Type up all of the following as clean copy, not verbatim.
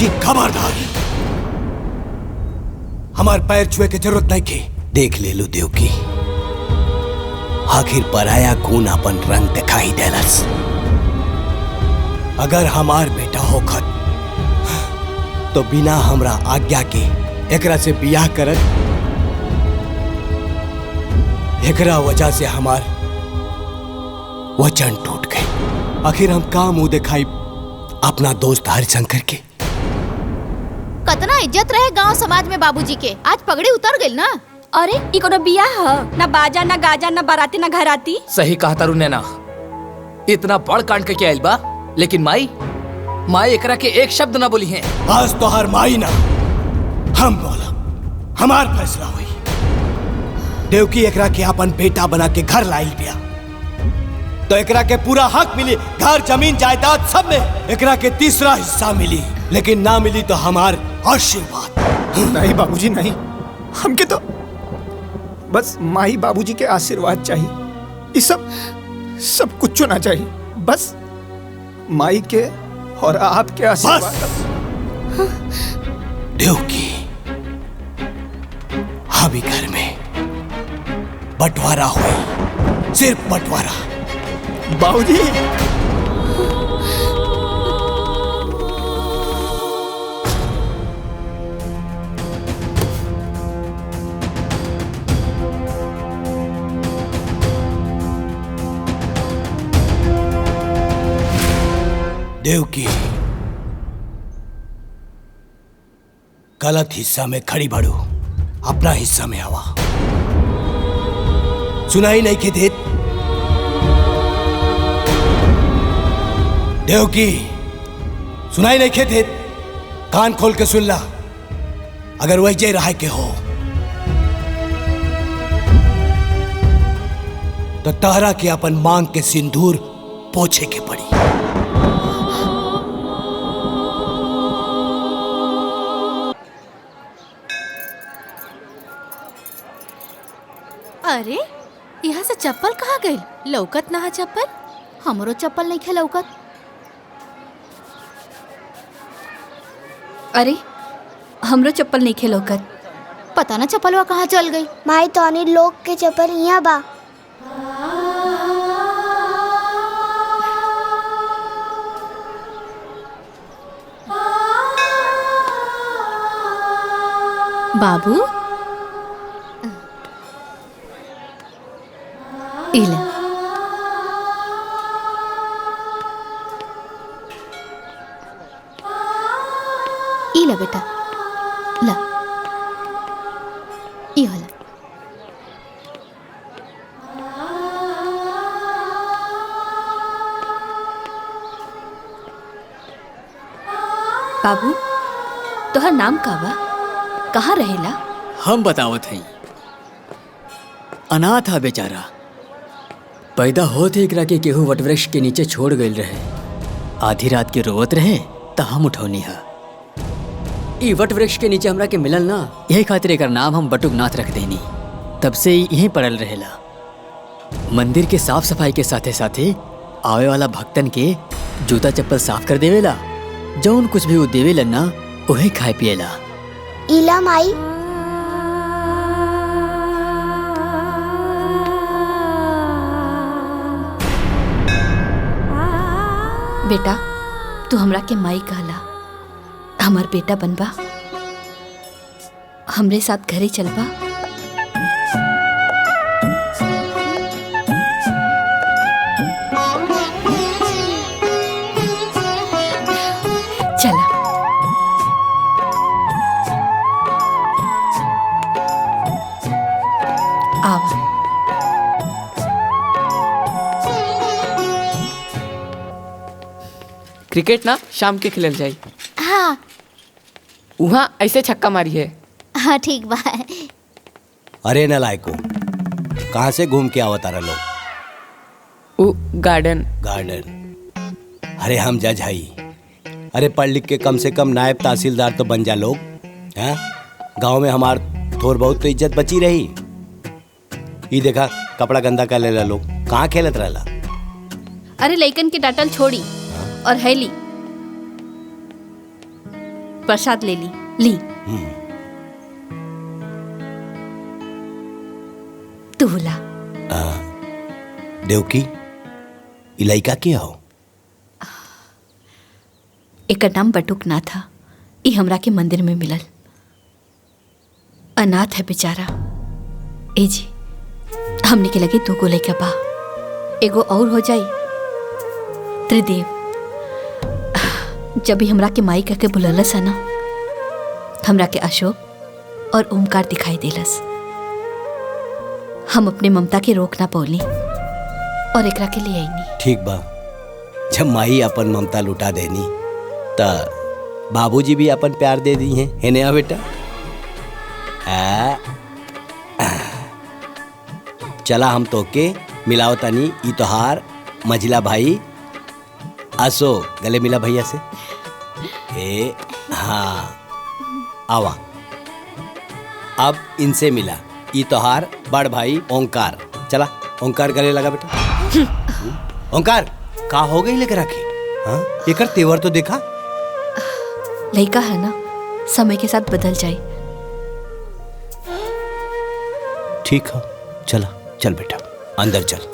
जी खबरदार, हमार पैर छुए के जरूरत नहीं के। देख ले लो देवकी, आखिर पराया खून अपन रंग दिखाई देलस। अगर हमार बेटा होखत तो बिना हमरा आज्ञा के एकरा से बियाह करत। एकरा वजह से हमार वचन टूट गई। आखिर हम का मुंह दिखाई अपना दोस्त हरिशंकर के। कतना इज्जत रहे गांव समाज में बाबूजी के, आज पगड़ी उतर गई ना। अरे ई कोनो बियाह ह? ना बाजा ना गाजा ना बाराती ना घराती। सही कहा तारू नैना, इतना बड़ कांड के आइल बा, लेकिन माई एकरा के एक शब्द ना बोली है। आज तो हर माई ना हम बोला, हमार फैसला हुई। देवकी एकरा के अपन बेटा बना के घर लाइल बिया, तो एकरा के पूरा हक मिली। घर जमीन जायदाद सब में एकरा के तीसरा हिस्सा मिली, लेकिन ना मिली तो हमार आशीर्वाद। नहीं बाबूजी नहीं, हमके तो बस माई बाबूजी के आशीर्वाद चाहिए। ये सब कुछ ना चाहिए, बस माई के और आपके आशीर्वाद। देवकी, अभी घर में बंटवारा हुई, सिर्फ बंटवारा। बाबूजी देवकी, गलत हिस्सा में खड़ी बढ़ू, अपना हिस्सा में आवा। सुनाई नहीं के देत? देवकी, सुनाई नहीं के देत? कान खोल के सुन ला। अगर वही जे रहा के हो तो तारा के अपन मांग के सिंदूर पोछे के पड़ी। अरे यहाँ से चप्पल कहाँ गई? लौकत ना चप्पल। हमरो चप्पल नहीं खे लौकत। अरे हमरो चप्पल नहीं लौकत। पता ना चप्पलवा कहाँ चल गई। माई तोनी लोग के चप्पल यहाँ बा। बाबू इला इला बेटा, ला ई होला। बाबू तोहर नाम का बा? कहाँ रहेला? हम बतावत हई। अनाथ हा बेचारा, पैदा होते एकरा के केहू वटवृक्ष के नीचे छोड़ गईल रहे। आधी रात के रोवत रहे त हम उठौनी हा। ई वटवृक्ष के नीचे हमरा के मिलल ना, यही खातिर एकर नाम हम बटुकनाथ रख देनी। तब से यहीं पड़ल रहेला। मंदिर के साफ सफाई के साथे साथे आवे वाला भक्तन के जूता चप्पल साफ कर देवेला। जौन कुछ भी वो देवेला ना, उहे खाए पिएला। इला माई। बेटा तू हमरा के माई कहला, हमार बेटा बनबा, हमरे साथ घरे चलबा। चला आवा। क्रिकेट ना शाम के खेलल जाई। हाँ वहाँ ऐसे छक्का मारी है। हाँ ठीक बा। अरे न लायको, कहाँ से घूम के आवत तारा लोग? वो गार्डन। अरे हम जज हई। अरे पढ़ लिख के कम से कम नायब तहसीलदार तो बन जा लोग। हैं? गांव में हमार थोड़ बहुत तो इज्जत बची रही। ये देखा कपड़ा गंदा कर लेला लोग, कहाँ खेलत रहला? अरे लइकन के डांटल छोड़ी और हैली प्रसाद ले ली। ली तू बोला। देवकी इलाइका के हो? एक नाम बटुक ना था। ई हमरा के मंदिर में मिलल। अनाथ है बेचारा। ए जी हमने के लगे दो गोले का बा, एगो और हो जाई। त्रिदेव जब भी हमरा के माई के बुललस है ना, हमरा के अशोक और ओमकार दिखाई देलस। हम अपने ममता के रोक ना पौली और एकरा के लिए आईनी। ठीक बा, जब माई अपन ममता लुटा देनी ता बाबूजी भी अपन प्यार दे दी हैं, है ना बेटा? चला हम तो के मिलाओ तनी ई तोहार मझिला भाई अशोक। गले मिला भैया से। ए हाँ आवा। अब इनसे मिला ई तोहार बड़ भाई ओंकार। चला ओंकार गले लगा बेटा। ओंकार का हो गई लेकर रखे? हाँ एकर तेवर तो देखा। लड़का है ना, समय के साथ बदल जाए। ठीक है चला, चल बेटा अंदर चल।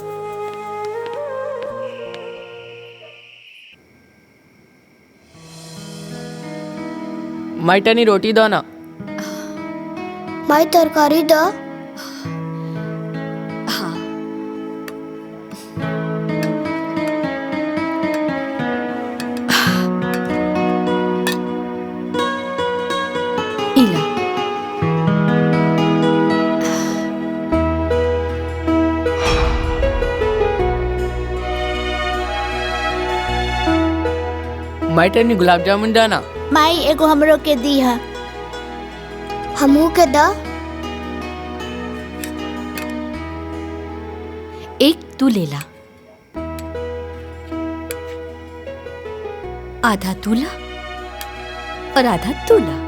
माइटनी रोटी दो ना। माई तरकारी द। हाँ इला माइटनी गुलाब जामुन दो ना। माई एगो हमरो के दी है। हमू के द। एक तू ले ला, आधा तू ला और आधा तू ला।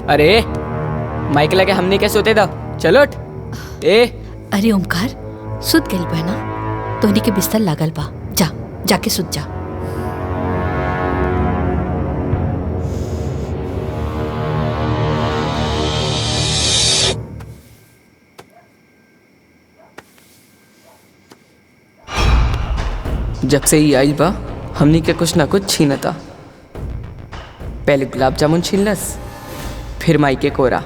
अरे माइक लगे हमने क्या सोते दो। चलो उठ। ए अरे ओमकार सुत गइल बा ना, तोहनी के बिस्तर लागल बा। जा जाके सुत जा। जब से ही आई बा हमनी के कुछ ना कुछ छीनता। पहले गुलाब जामुन छीनलस, फिर माई के कोरा।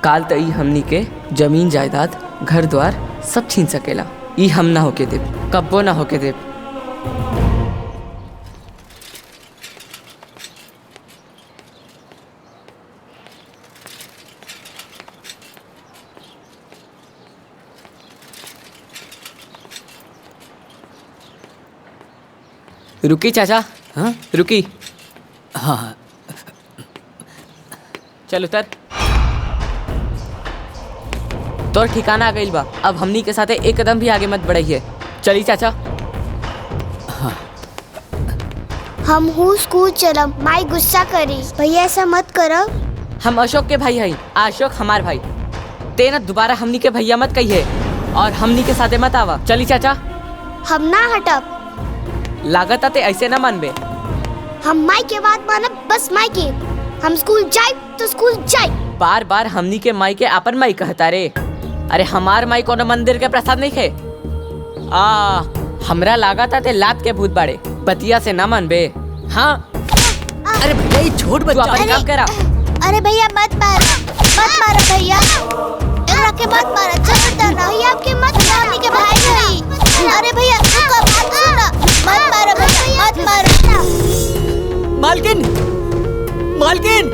काल तई हमनी के जमीन जायदाद घर द्वार सब छीन सकेला। ई हम ना होके देव, कब्बो ना होके देव। रुकी चाचा। हाँ रुकी। हाँ हाँ चल उतर। तो ठिकाना आ गइल बा। अब हमनी के साथे एक कदम भी आगे मत बढ़ाइए। चली चाचा। हम हूँ स्कूल चलम। माई गुस्सा करी। भैया ऐसा मत करो। हम अशोक के भाई हई। अशोक हमार भाई। ते ना दोबारा हमनी के भैया मत कहिए और हमनी के साथे मत आवा। चली चाचा। हम ना हटब। लागत आते ऐसे ना मानबे। हम माई के बात मानब, बस माई की। हम स्कूल जाए तो स्कूल जाए। बार बार हमनी के माई के अपन माई कहता रे। अरे हमार माई कोनो मंदिर के प्रसाद नहीं खे। हमरा लागत आते लात के भूत बाड़े। बतिया से ना मानबे। हाँ अरे भैया ये छोड़ तू बच्चा। अपन काम करा। अरे भैया मत मारो भैया। एकरा के मत मारो। चल उतर। भैया आपके मत मारने के भाई नहीं। अरे भैया तू का बात सुना। मत मारो भैया, मत मारो। मालकिन मालकिन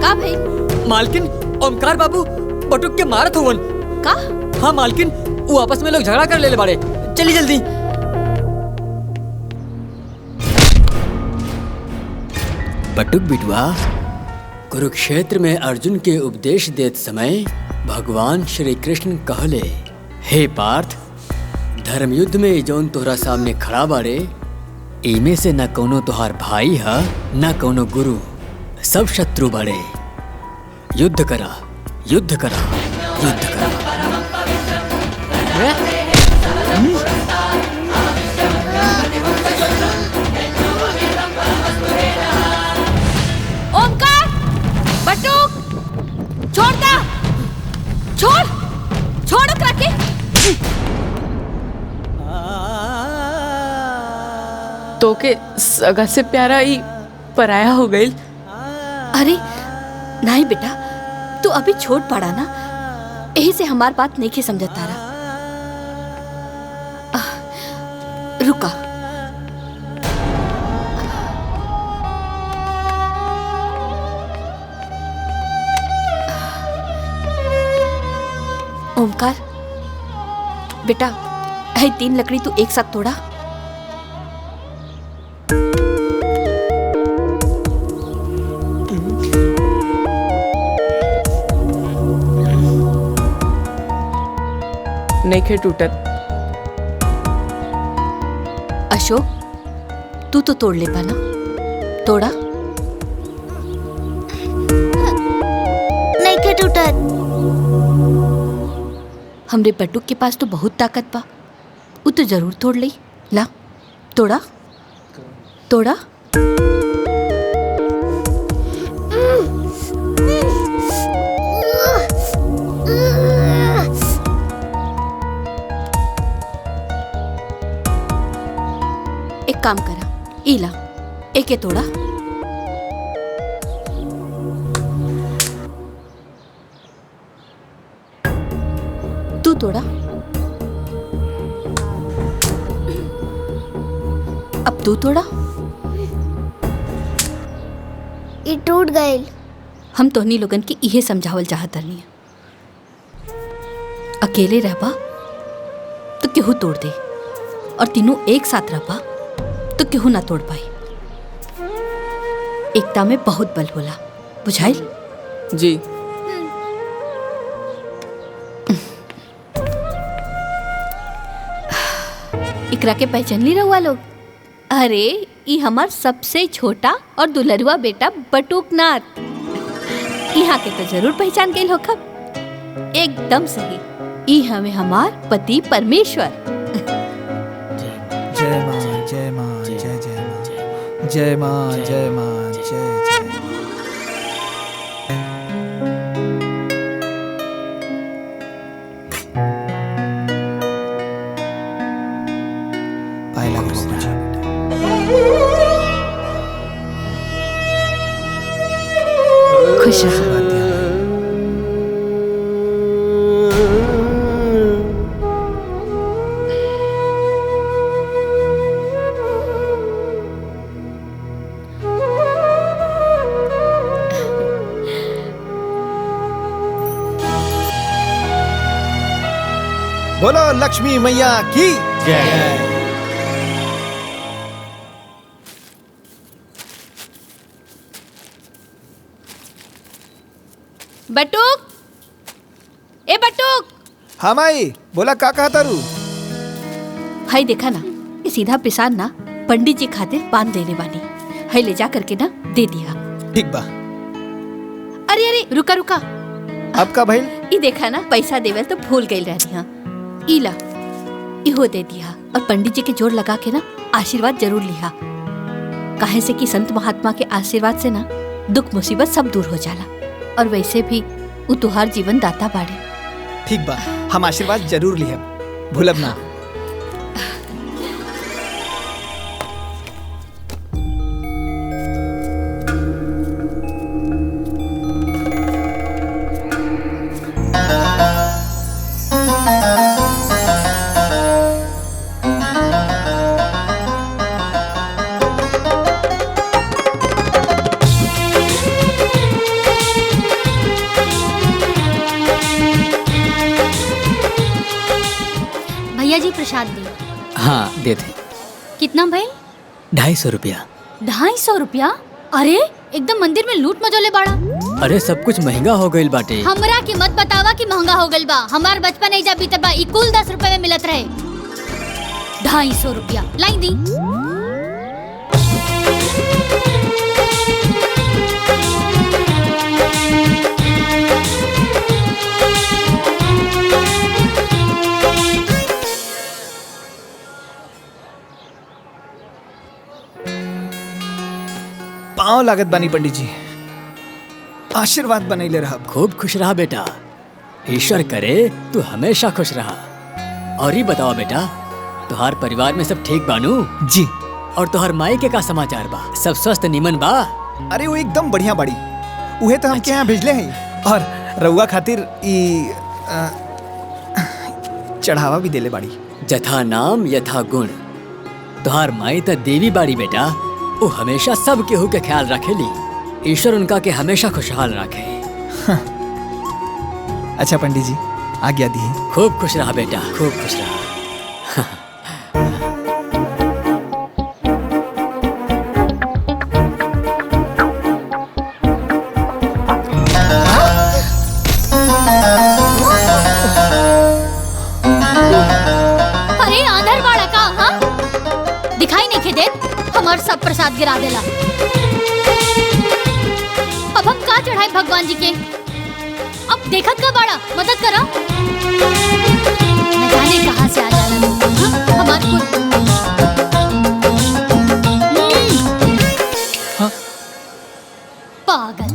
का भाई? मालकिन ओमकार बाबू बटुक के मारत हुवन। का? हाँ मालकिन वो आपस में लोग झगड़ा कर ले बाड़े। चली जल्दी। बटुक बिटवा, कुरुक्षेत्र में अर्जुन के उपदेश देत समय भगवान श्री कृष्ण कहले, हे पार्थ, धर्म युद्ध में जौन तोहरा सामने खड़ा बाड़े इमे से न कोनो तोहार भाई है न कोनो गुरु, सब शत्रु बड़े। युद्ध करा, युद्ध करा, युद्ध करा। ओमकार, बटुक, छोड़ दा, छोड़, छोड़ ओकरा के। तो के सगा से प्यारा ही पराया हो गई। अरे नहीं बेटा, तू अभी छोट पड़ा ना, यही से हमार बात नहीं के समझ तारा। रुका, ओमकार बेटा, है 3 लकड़ी तू एक साथ तोड़ा। नहीं खे टूटत। अशोक, तू तो तोड़ ले पाना, तोड़ा। नहीं के टूटत। हमरे बटुक के पास तो बहुत ताकत बा, वो तो जरूर तोड़ ली। ला, तोड़ा, तोड़ा। एक काम करा, इला एके तोड़ा। तू तोड़ा। अब तू तोड़ा। ये टूट गए। हम तोहनी लोगन के इहे समझावल चाहत रहनी, अकेले रहबा तो केहू तोड़ दे, और तीनों एक साथ रहबा तो केहू ना तोड़ पाई। एकता में बहुत बल होला, बुझाइल? जी। इकरा के पहचान ली रहुआ लोग? अरे ई हमार सबसे छोटा और दुलरुआ बेटा बटुकनाथ। यहाँ के तो जरूर पहचान गई हो खब। एकदम सही, ई हमें हमार पति परमेश्वर। जय माँ, जय माँ, जय जय माँ, जय माँ, जय माँ, जय जय। पाए लग रहा खुश रहो। बोलो लक्ष्मी मैया की जय। बटुक, ए बटुक। हाँ माई, बोला का कहा तारू? हाय देखा ना, ये सीधा पिसान ना पंडित जी खातिर बांध देने वाली। हाय ले जा करके ना दे दिया। ठीक बा। अरे अरे रुका रुका, अब का भइल? ये देखा ना, पैसा देवल तो भूल गई रहनी। हाँ इला, इहो दे दिया, और पंडित जी के जोड़ लगा के ना आशीर्वाद जरूर लिहा। काहे से कि संत महात्मा के आशीर्वाद से ना दुख मुसीबत सब दूर हो जाला, और वैसे भी वो तुहार जीवन दाता बाड़े। ठीक बा, हम आशीर्वाद जरूर लिहब, भूलब ना। भैया जी प्रसाद दी। हाँ दे दे। कितना भाई? 250 रुपया। 250 रुपया? अरे एकदम मंदिर में लूट मचोले बाड़ा। अरे सब कुछ महंगा हो गईल बाटे। हमरा के मत बतावा कि महंगा हो गईल बा। हमार बचपन ऐजा बीतल बा, ई कुल 10 रुपए में मिलत रहे। 250 रुपया लाई दी। पाँव लागत बानी पंडित जी, आशीर्वाद बनैले रहा। खूब खुश रहा बेटा, ईश्वर करे तू हमेशा खुश रहा। और ही बताओ बेटा, तुहार परिवार में सब ठीक बानू? जी। और तुहार माई के का समाचार बा? सब स्वस्थ निमन बा? अरे वो एकदम बढ़िया बाड़ी, उहे तो हमके यहाँ भेजले हैं। और रउआ खातिर ई चढ़ावा भी देले बाड़ी। जथा नाम यथा गुण। तुहार माई तो देवी बाड़ी बेटा, वो हमेशा सब केहू के ख्याल रखेली। ईश्वर उनका के हमेशा खुशहाल रखे। अच्छा पंडित जी, आज्ञा दी। खूब खुश रहा बेटा, खूब खुश रहा। अरे आंधर बाड़ा का, हाँ? दिखाई नहीं देत, हमार सब प्रसाद गिरा देला। अब हम का चढ़ाए भगवान जी के? अब देखत का बाड़ा, मदद करा। न जाने कहाँ से आ जाला लोग, हाँ? हमार कुल पागल।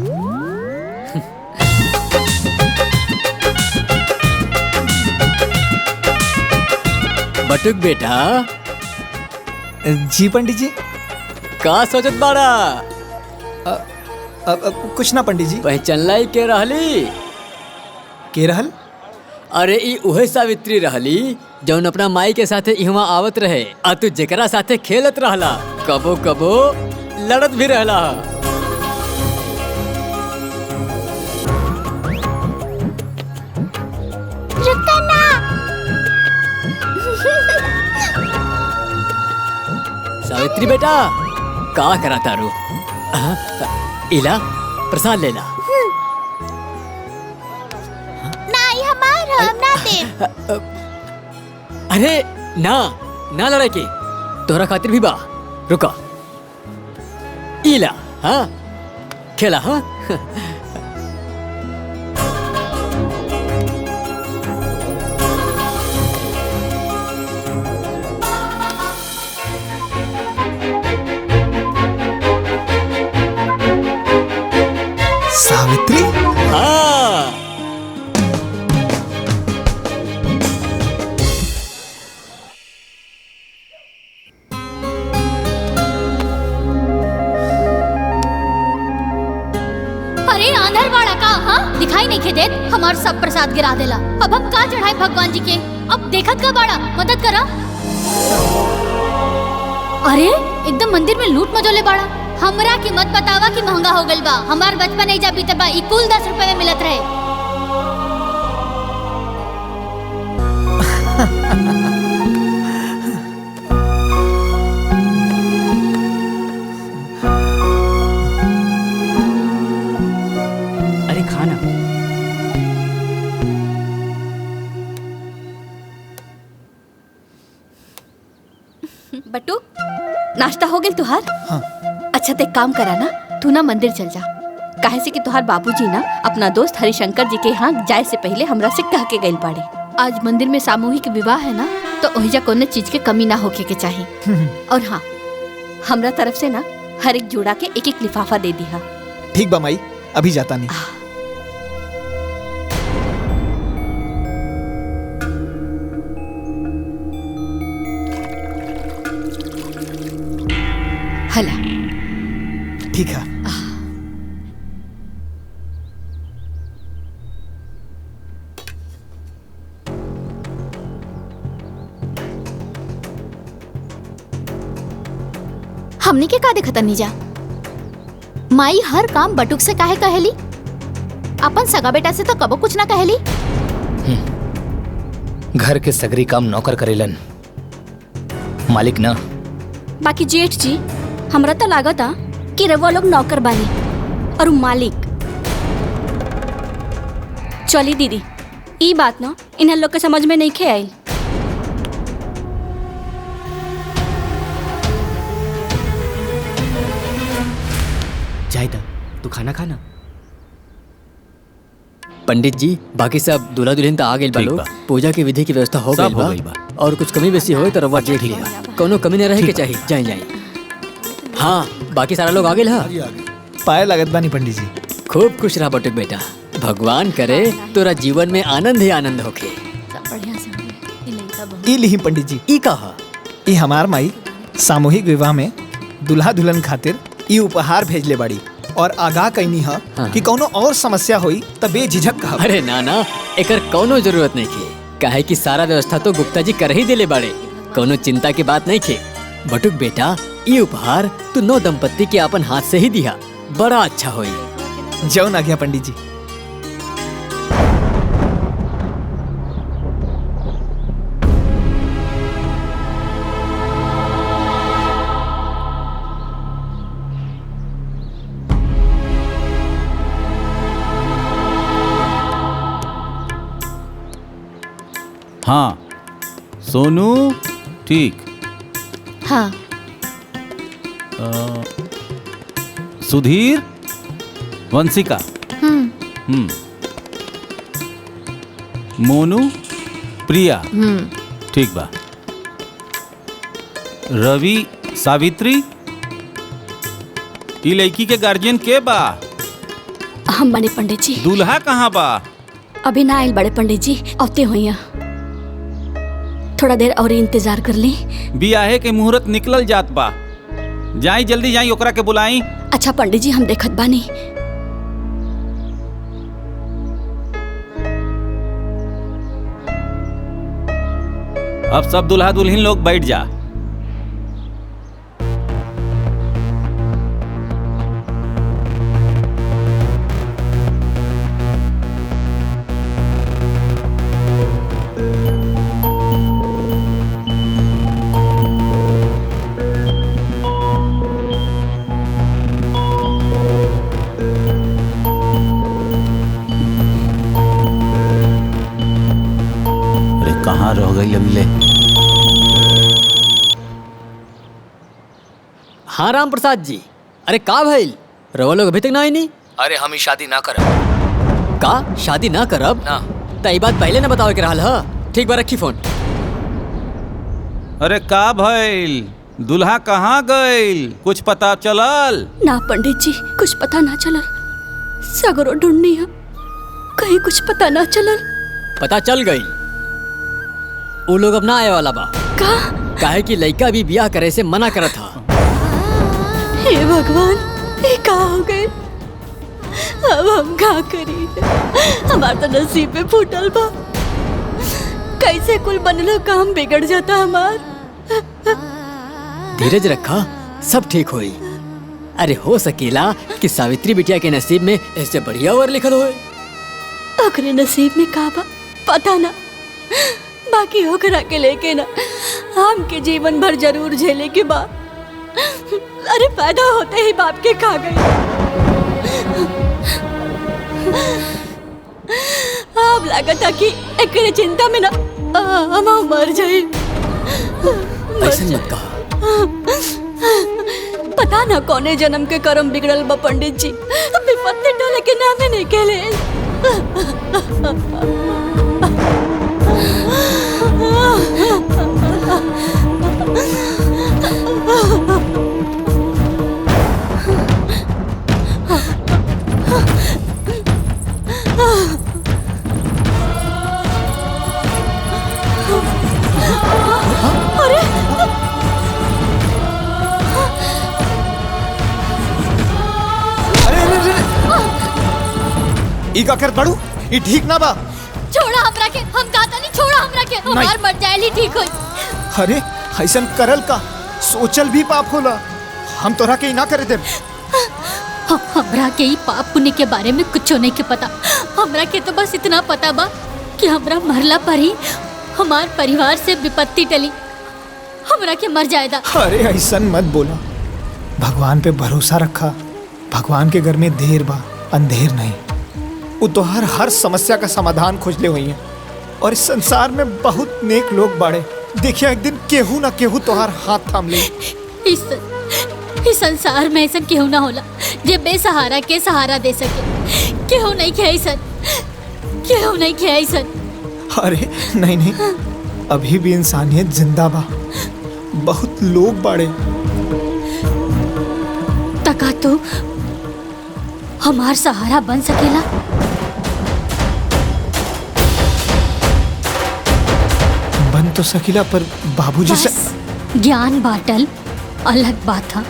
बटुक बेटा। जी पंडित जी। का सोचत बाड़ा? कुछ ना पंडित जी। पहचानलाई के रहली? के रहल? अरे ई उहे सावित्री रहली जौन अपना माई के साथे इहवा आवत रहे, आ तू जेकरा साथे खेलत रहला, कबो कबो लड़त भी रहला। रुकना ना। सावित्री बेटा, का करा तारू? इला प्रसाद लेला। नहीं हमार, हम ना दे। अरे ना ना लड़ाई के, तोहरा खातिर भी बा। रुका, इला। हाँ खेला। हाँ सावित्री। हाँ अरे आंधर बाड़ा का, हाँ? दिखाई नहीं देत, हमार सब प्रसाद गिरा देला। अब हम का चढ़ाए भगवान जी के? अब देखत का बाड़ा, मदद करा। अरे एकदम मंदिर में लूट मचोले बाड़ा। हमरा की मत बतावा कि महंगा हो गइल बा। हमार बचपन एजा बीते बा, ई कुल 10 रुपए में मिलत रहे। अरे खाना। बटू, नाश्ता हो गया तुहार? हाँ। अच्छा ते काम करा ना, तू ना मंदिर चल जा। काहे से कि तुहार बाबूजी ना अपना दोस्त हरिशंकर जी के यहाँ जाए से पहले हमरा से कह के गइल बाड़े। आज मंदिर में सामूहिक विवाह है ना, तो ओहिजा कोनो चीज के कमी ना होके के चाहिए। और हाँ, हमरा तरफ से ना हर एक जोड़ा के एक एक लिफाफा दे दिया। ठीक बा माई, अभी जाता नहीं। हला ठीक है। हमने के का देखत नहीं जा? माई हर काम बटुक से काहे कहेली? अपन सगा बेटा से तो कबो कुछ ना कहेली। घर के सगरी काम नौकर करेलन, मालिक ना। बाकी जेठ जी, हमरा तो लागता कि रवा लोग नौकर बानी और उ मालिक। चली दीदी, ई बात ना इन्हें लोग के समझ में नहीं खे आई। जायदा, तू खाना खाना। पंडित जी, बाकी सब दूल्हा दुल्हन तो आ गइल बा लोग। पूजा की विधि की व्यवस्था हो गइल बा। और कुछ कमी बेसी होए तो रवा देख लिया, कोनो कमी न रहे के चाहिए। जाए हाँ बाकी सारा लोग आ गए हा? पाए लागत बानी पंडित जी। खूब खुश रहा बटुक बेटा। भगवान करे तोरा जीवन में आनंद ही आनंद होके। ई लिही पंडित जी। ई कहा? ई हमार माई सामूहिक विवाह में दुल्हा दुल्हन खातिर ई उपहार भेजले बाड़ी और आगाह कहनी है कि कोनो और समस्या हुई त बेझिझक कहा। अरे ना ना, एकर कोनो जरूरत नहीं खे। काहे कि सारा व्यवस्था तो गुप्ता जी कर ही देले बाड़े। कोनो चिंता की बात नहीं खे। बटुक बेटा, ये उपहार तू नौ दंपत्ति के अपन हाथ से ही दिया, बड़ा अच्छा होई। जौन आ गया पंडित जी। हाँ सोनू, ठीक। हाँ। सुधीर, वंशिका। मोनू, प्रिया। ठीक बा। रवि, सावित्री। ई लड़की के गार्जियन के बा? हम बने पंडित जी। दूल्हा कहाँ बा? अभी ना आयल बड़े पंडित जी, औते हुई थोड़ा देर और इंतजार कर ली। बियाहे के मुहूर्त निकलल जात बा। जाई जल्दी जाई, ओकरा के बुलाई। अच्छा पंडित जी, हम देखत बानी। अब सब दुल्हा दुल्हन लोग बैठ जा। कहाँ रह गई अगले? हाँ राम प्रसाद जी, अरे का भइल? रवा लोग अभी तक ना आई नहीं? अरे हम ही शादी ना करब। का शादी ना करब? ना। तई बात पहले ना बतावे के रहल ह। ठीक बा, रखी फोन। अरे का भइल? दुल्हा कहाँ गइल? कुछ पता चलल? ना पंडित जी, कुछ पता ना चलल। सगरो ढूंढनी है, कहीं कुछ पता ना चलल। पता चल गई, वो लोग अब ना आए वाला बा। का? काहे कि लड़का भी ब्याह करे से मना करत था। हे भगवान, ये का हो गए? अब हम का करी? हमार तो नसीब में फूटल बा। कैसे कुल बनलो काम बिगड़ जाता हमार। धीरज रखा, सब ठीक होई। अरे हो सकेला कि सावित्री बिटिया के नसीब में ऐसे बढ़िया वर लिखल होए। ओकरे नसीब में का बा पता ना, बाकी ओकरा के लेके ना हम के जीवन भर जरूर झेले के बा। अरे पैदा होते ही बाप के खा गई। अब लागत है कि एकरे चिंता में ना हम मर जाए। ऐसे मत कहा। पता ना कौने जन्म के कर्म बिगड़ल बा पंडित जी, विपत्ति डाले के नामे नहीं कहले। ई का कर बड़ू? ई ठीक ना बा। छोड़ा हमरा के, हम कहता नहीं छोड़ा हमरा के, हमार मर जाए ठीक होई। अरे ऐसन करल का? सोचल भी पाप होला। हम तोरा के ना करे दे। हमरा के ई पाप पुण्य के बारे में कुछ नहीं के पता। हमरा के तो बस इतना पता बा कि हमरा मरला पर ही हमार परिवार से विपत्ति टली, हमरा के मर जाएगा। अरे ऐसन मत बोला, भगवान पे भरोसा रखा। भगवान के घर में देर बा, अंधेर नहीं। वो तोहार हर समस्या का समाधान खोजले हुई है और इस संसार में बहुत नेक लोग बाड़े। देखिए एक दिन केहू ना केहू तोहार हाथ थाम ले। इस संसार में ऐसा केहू ना होला जे बेसहारा के सहारा दे सके। केहू नहीं खे ऐसा, केहू नहीं खे ऐसा। अरे नहीं नहीं, अभी भी इंसानियत जिंदा बा। बहुत लोग बाड़े का तू हमार सहारा बन सकेला? बन तो सकीला, पर बाबूजी से बस ज्ञान बाटल अलग बात था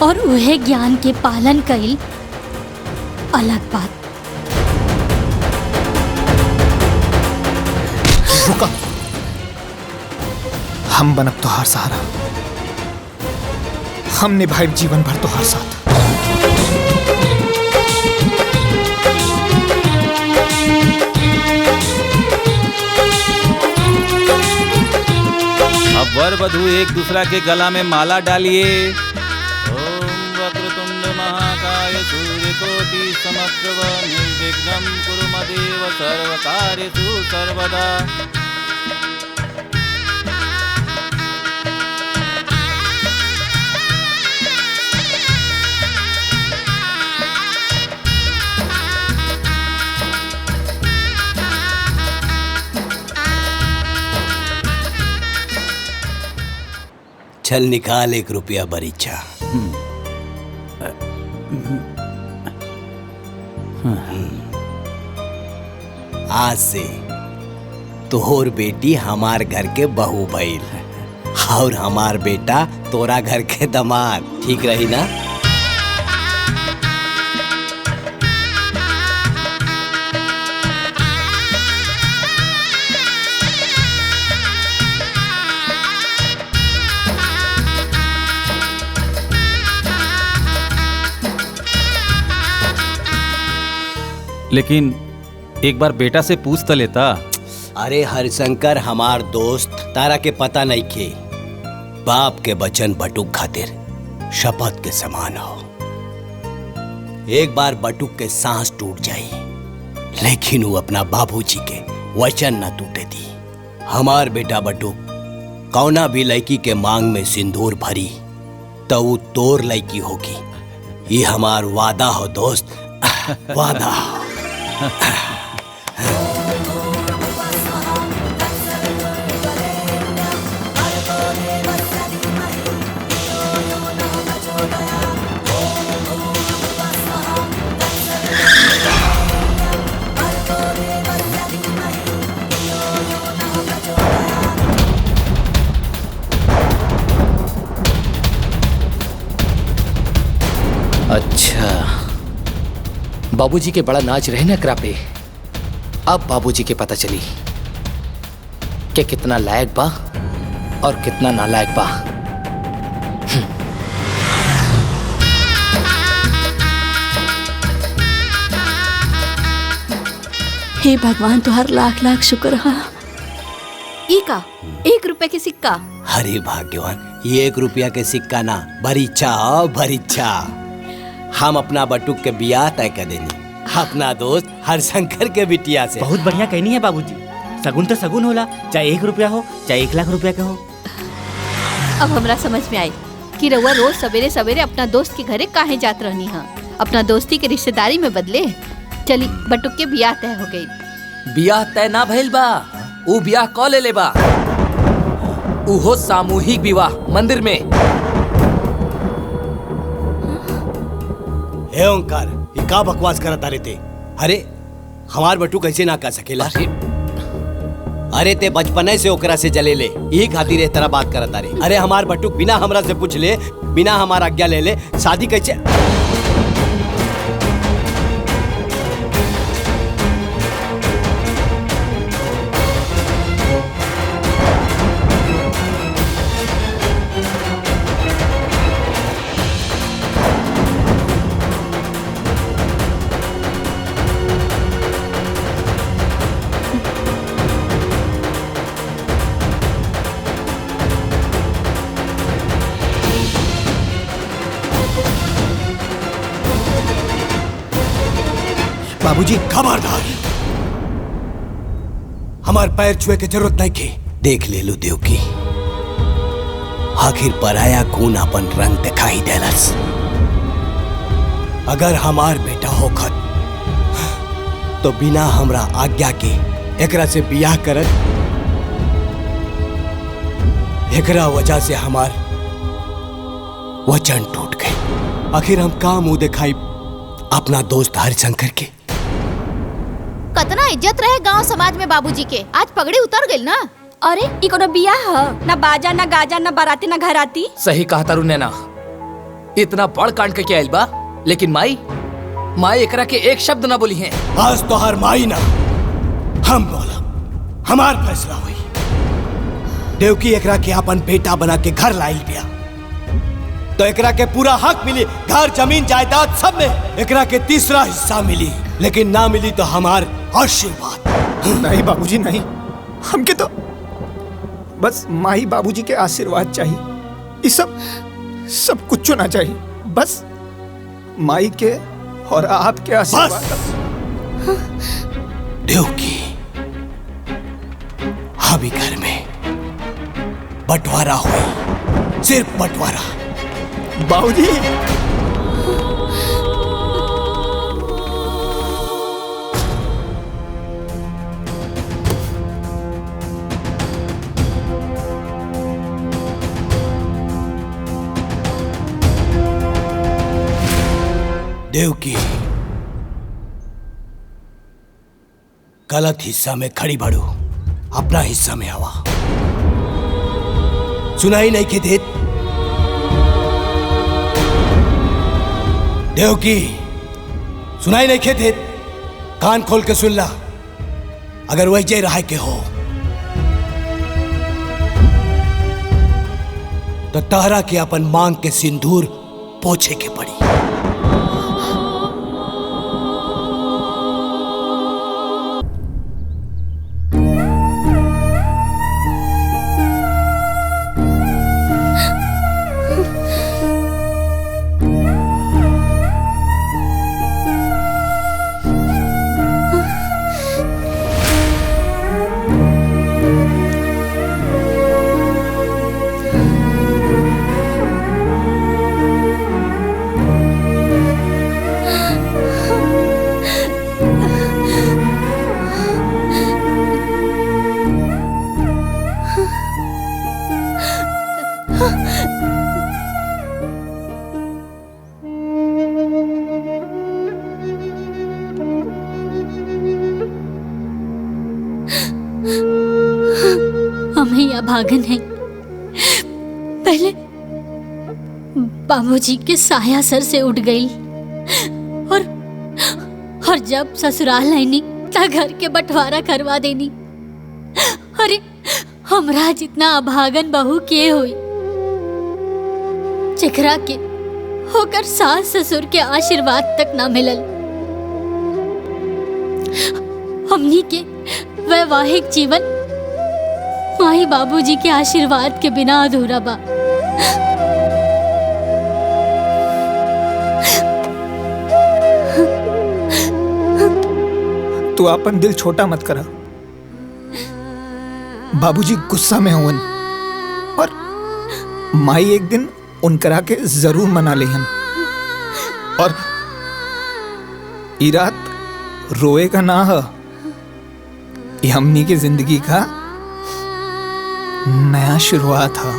और उहे ज्ञान के पालन कईल अलग बात। रुका, हम बनब तोहार सहारा, हम निभाए जीवन भर तोहार साथ। अब वर वधू एक दूसरा के गला में माला डालिए। ओम वक्रतुंड महाकाय सूर्यकोटि समप्रभ निर्विघ्नं कुरु मदेव सर्वकार्येषु सर्वदा। चल निकाल 1 रुपया बरीचा। आज से तोहर बेटी हमार घर के बहू भइल और हमार बेटा तोरा घर के दामाद। ठीक रही ना? लेकिन एक बार बेटा से पूछ तो लेता। अरे हरिशंकर हमार दोस्त, तारा के पता नहीं के बाप के वचन बटुक खातिर शपथ के समान हो। एक बार बटुक के सांस टूट जाई, लेकिन वो अपना बाबूजी के वचन न टूटे दी। हमार बेटा बटुक कौना भी लड़की के मांग में सिंदूर भरी तो वो तोर लड़की होगी। ये हमार वादा हो दोस्त, वादा। अच्छा, बाबूजी के बड़ा नाच रहे ना एकरा पे। अब बाबूजी के पता चली कि कितना लायक बा और कितना नालायक बा। हे भगवान, तुहार लाख लाख शुक्र हा। ई का 1 रुपए के सिक्का? हरे भाग्यवान, ये 1 रुपया के सिक्का ना, भरीचा भरीचा। हम अपना बटुक के बियाह तय कर देनी अपना दोस्त हरिशंकर के बिटिया से। बहुत बढ़िया कहनी है बाबूजी। सगुन तो सगुन होला, चाहे 1 रुपया हो चाहे 1 लाख रुपया का हो। अब हमरा समझ में आई कि रउआ रोज सवेरे सवेरे अपना दोस्त के घरे काहे जात रहनी हा। अपना दोस्ती के रिश्तेदारी में बदले। चली, बटुक के बियाह तय हो गई। बियाह तय ना भइल बा, ऊ बियाह कॉल ले बा। उहो सामूहिक विवाह मंदिर में। हे ओंकार, ये का बकवास करता रहते? अरे हमार बटू कैसे ना कर सकेला? अरे ते बचपने से ओकरा से जले ले, यही खातिर इस तरह बात करता रे। अरे हमार बटू बिना हमरा से पूछ ले, बिना हमार आज्ञा ले ले शादी कैसे? बाबूजी खबरदार, हमार पैर छुए के जरूरत नहीं की। देख ले लो देव की, आखिर पराया खून अपन रंग दिखाई देलस। अगर हमार बेटा होखत तो बिना हमरा आज्ञा के एकरा से बियाह करत। एकरा वजह से हमार वचन टूट गई। आखिर हम का मुंह दिखाई अपना दोस्त हरिशंकर के। कितना इज्जत रहे गांव समाज में बाबूजी के, आज पगड़ी उतर गई ना। अरे ई कोनो बियाह ह? ना बाजा ना गाजा ना बाराती ना घराती। सही कहा तारू नैना, इतना बड़ कांड के आइल बा, लेकिन माई एकरा के एक शब्द ना बोली है। आज तो हर माई ना हम बोला, हमार फैसला हुई। देवकी एकरा के अपन बेटा बना के घर लाइल बिया, तो एकरा के पूरा हक मिली, घर जमीन जायदाद सब में एकरा के तीसरा हिस्सा मिली, लेकिन ना मिली तो हमार आशीर्वाद। नहीं बाबूजी नहीं, हमके तो बस माही बाबूजी के आशीर्वाद चाहिए। ये सब कुछ ना चाहिए, बस माई के और आपके आशीर्वाद। देवकी अभी घर में बंटवारा हुई, सिर्फ बंटवारा। बाबूजी देवकी गलत हिस्सा में खड़ी बढ़ू, अपना हिस्सा में आवा। सुनाई नहीं के देत? देवकी सुनाई नहीं के देत? कान खोल के सुन ला, अगर वही जय रहा के हो तो तहरा के अपन मांग के सिंदूर पोछे के पड़ी। भागन है। पहले बाबूजी के साया सर से उठ गई और जब ससुराल आईनी ता घर के बंटवारा करवा देनी। अरे हमरा जितना अभागन बहू के हुई जेकरा के होकर सास ससुर के आशीर्वाद तक ना मिलल। हमनी के वैवाहिक जीवन माही बाबूजी के आशीर्वाद के बिना अधूरा बा। तू अपन दिल छोटा मत करा, बाबूजी गुस्सा में होवन और माई एक दिन उनकरा के जरूर मना लेहन। और ई रात रोए का ना है, ये हमनी की जिंदगी का नया शुरुआत है।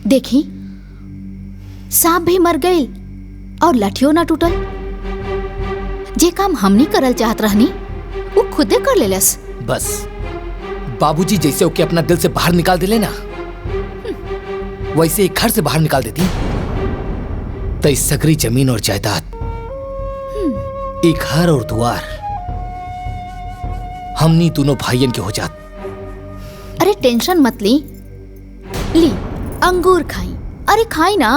देखी सांप भी मर गई और लाठियों ना टूटल। जे काम हमनी करल चाहत रहनी वो खुदे कर लेलस। बस बाबूजी जैसे ओके अपना दिल से बाहर निकाल दिले ना, वैसे ही घर से बाहर निकाल देती तो इस सगरी जमीन और जायदाद, एक घर और द्वार हमनी दोनों भाइयन के हो जात। अरे टेंशन मत ली अंगूर खाई। अरे खाई ना,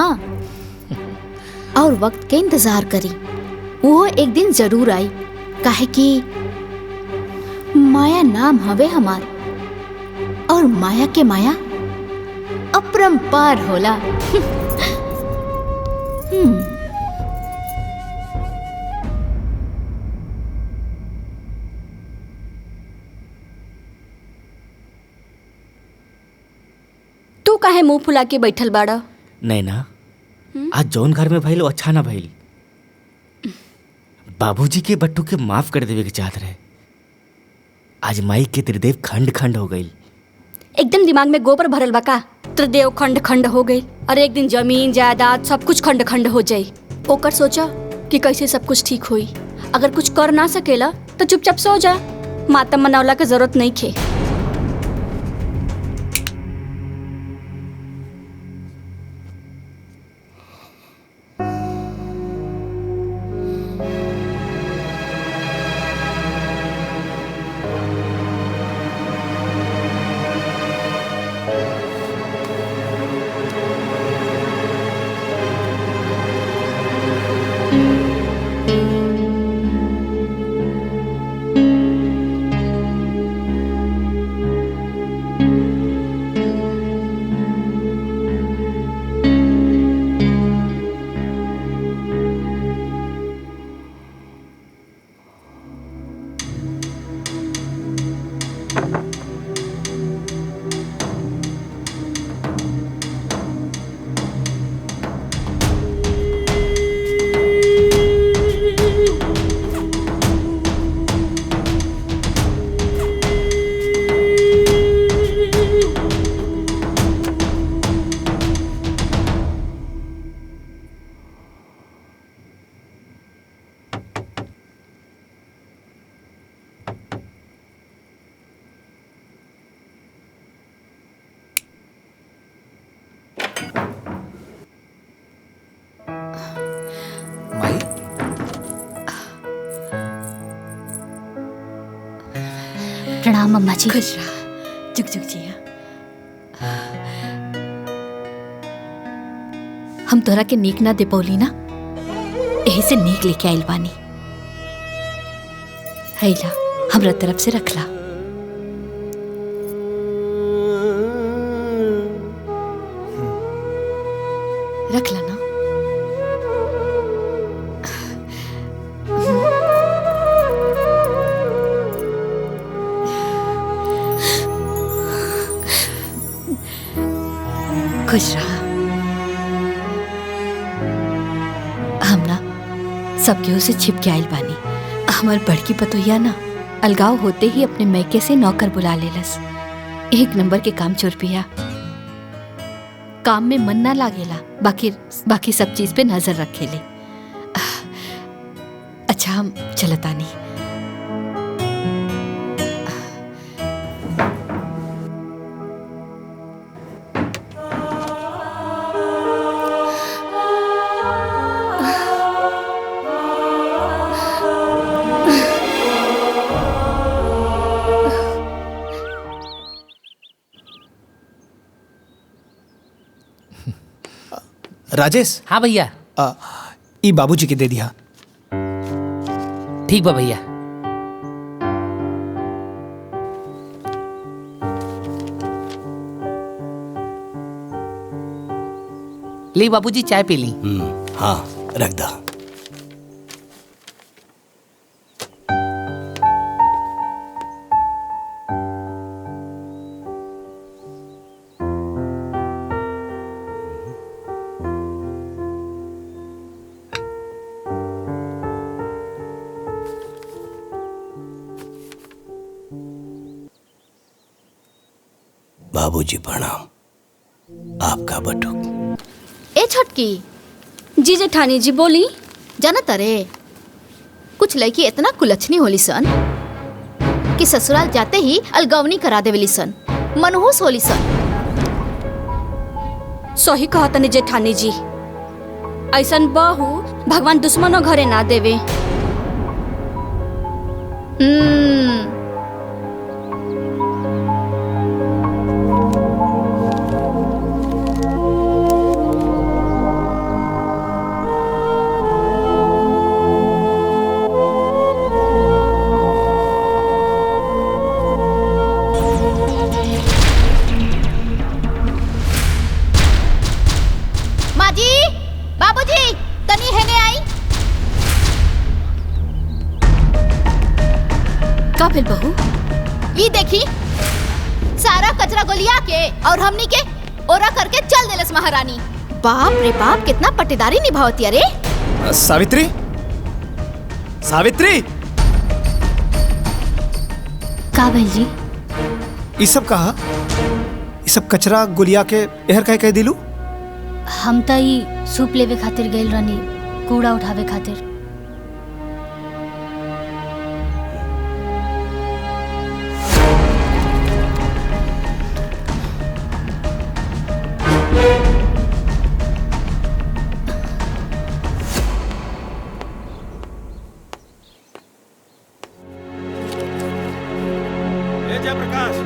और वक्त के इंतजार करी, वो एक दिन जरूर आई। काहे कि माया नाम हवे हमार, और माया के माया अपरंपार होला। तू काहे मुंह फुला के बैठल बाड़ा? नैना, आज जौन घर में भइल अच्छा ना भइल। बाबूजी के बट्टू के माफ कर देवे के चाहत रहे। आज माई के त्रिदेव खंड खंड हो गई। एकदम दिमाग में गोबर भरल बा का? त्रिदेव खंड खंड हो गई। अरे एक दिन जमीन जायदाद सब कुछ खंड खंड हो जाई। ओकर सोचा कि कैसे सब कुछ ठीक होई। अगर कुछ कर ना सकेला तो चुपचाप सो जा। मातम मनावला के जरूरत नहीं खे। प्रणाम अम्मा जी। खुश रहा, जुग जुग जिया। हम तोहरा के नीक ना दे पौली ना, यही से नीक लेके आइल बानी। हैला हमरा तरफ से रखला। रखला ना। खुश रहा। हम ना सब केहू से छिप के आइल बानी। हमार बड़की पतोहिया ना अलगाव होते ही अपने मैके से नौकर बुला लेलस। एक नंबर के काम चोर पिया। काम में मन ना लागेला, बाकी सब चीज पे नजर रखेले। अच्छा हम चलतानी। राजेश। हाँ भैया। ई बाबूजी के दे दिया। ठीक बा भैया। ली बाबूजी चाय पी ली। हाँ रख दा। बाबूजी प्रणाम। आपका बटुक। ए छोटकी जी जेठानी जी बोली। जाना तारे कुछ लड़की इतना कुलच्छनी होली सन कि ससुराल जाते ही अलगवनी करा देवेली सन, मनहूस होली सन। सही कहा तनी जेठानी जी। ऐसन बहू भगवान दुश्मनों घरे ना देवे। का भेल बहू? ये देखी सारा कचरा गोलिया के और हमनी के ओरा करके चल देलस महारानी। बाप रे बाप, कितना पट्टेदारी निभावती। अरे सावित्री, सावित्री, का भैल जी? ये सब कहा, ये सब कचरा गुलिया के एहर कह दिलू। हम त ई सूप लेवे खातिर गइल रहनी, कूड़ा उठावे खातिर। जयप्रकाश,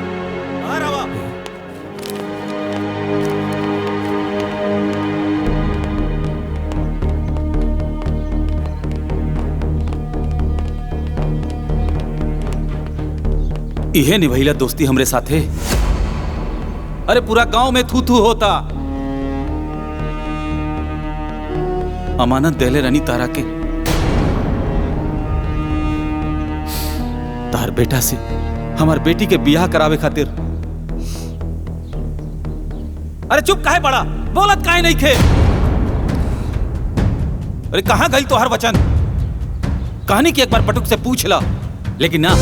बाहर आवा। इहे निभैला दोस्ती हमरे साथे। अरे पूरा गांव में थू थू होता। अमानत देले रानी तारा के, तार बेटा से हमार बेटी के बियाह करावे खातिर। अरे चुप काहे बड़ा, बोलत काहे नहीं खे? अरे कहां गई तो हर वचन? कहानी की एक बार पटुक से पूछ ला, लेकिन ना।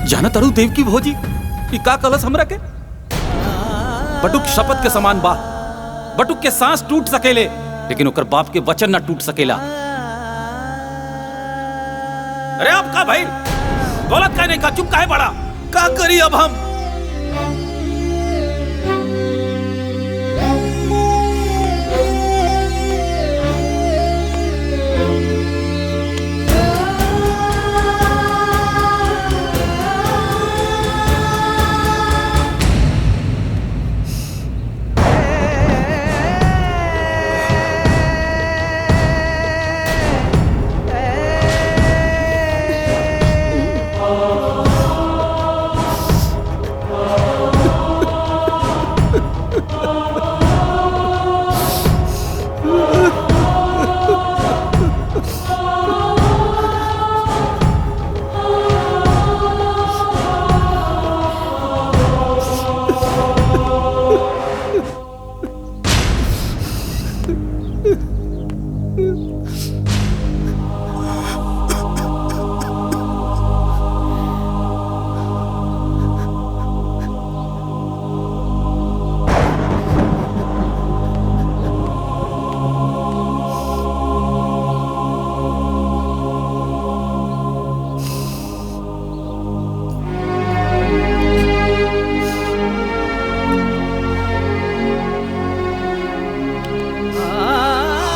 जाना तरु देव की भोजी कि का कलश हमरा के? बटुक शपथ के समान बा। बटुक के सांस टूट सकेले, लेकिन ओकर बाप के वचन ना टूट सकेला। अरे आप का भाई बोलत का नहीं का, चुप काहे बड़ा? का करी अब हम?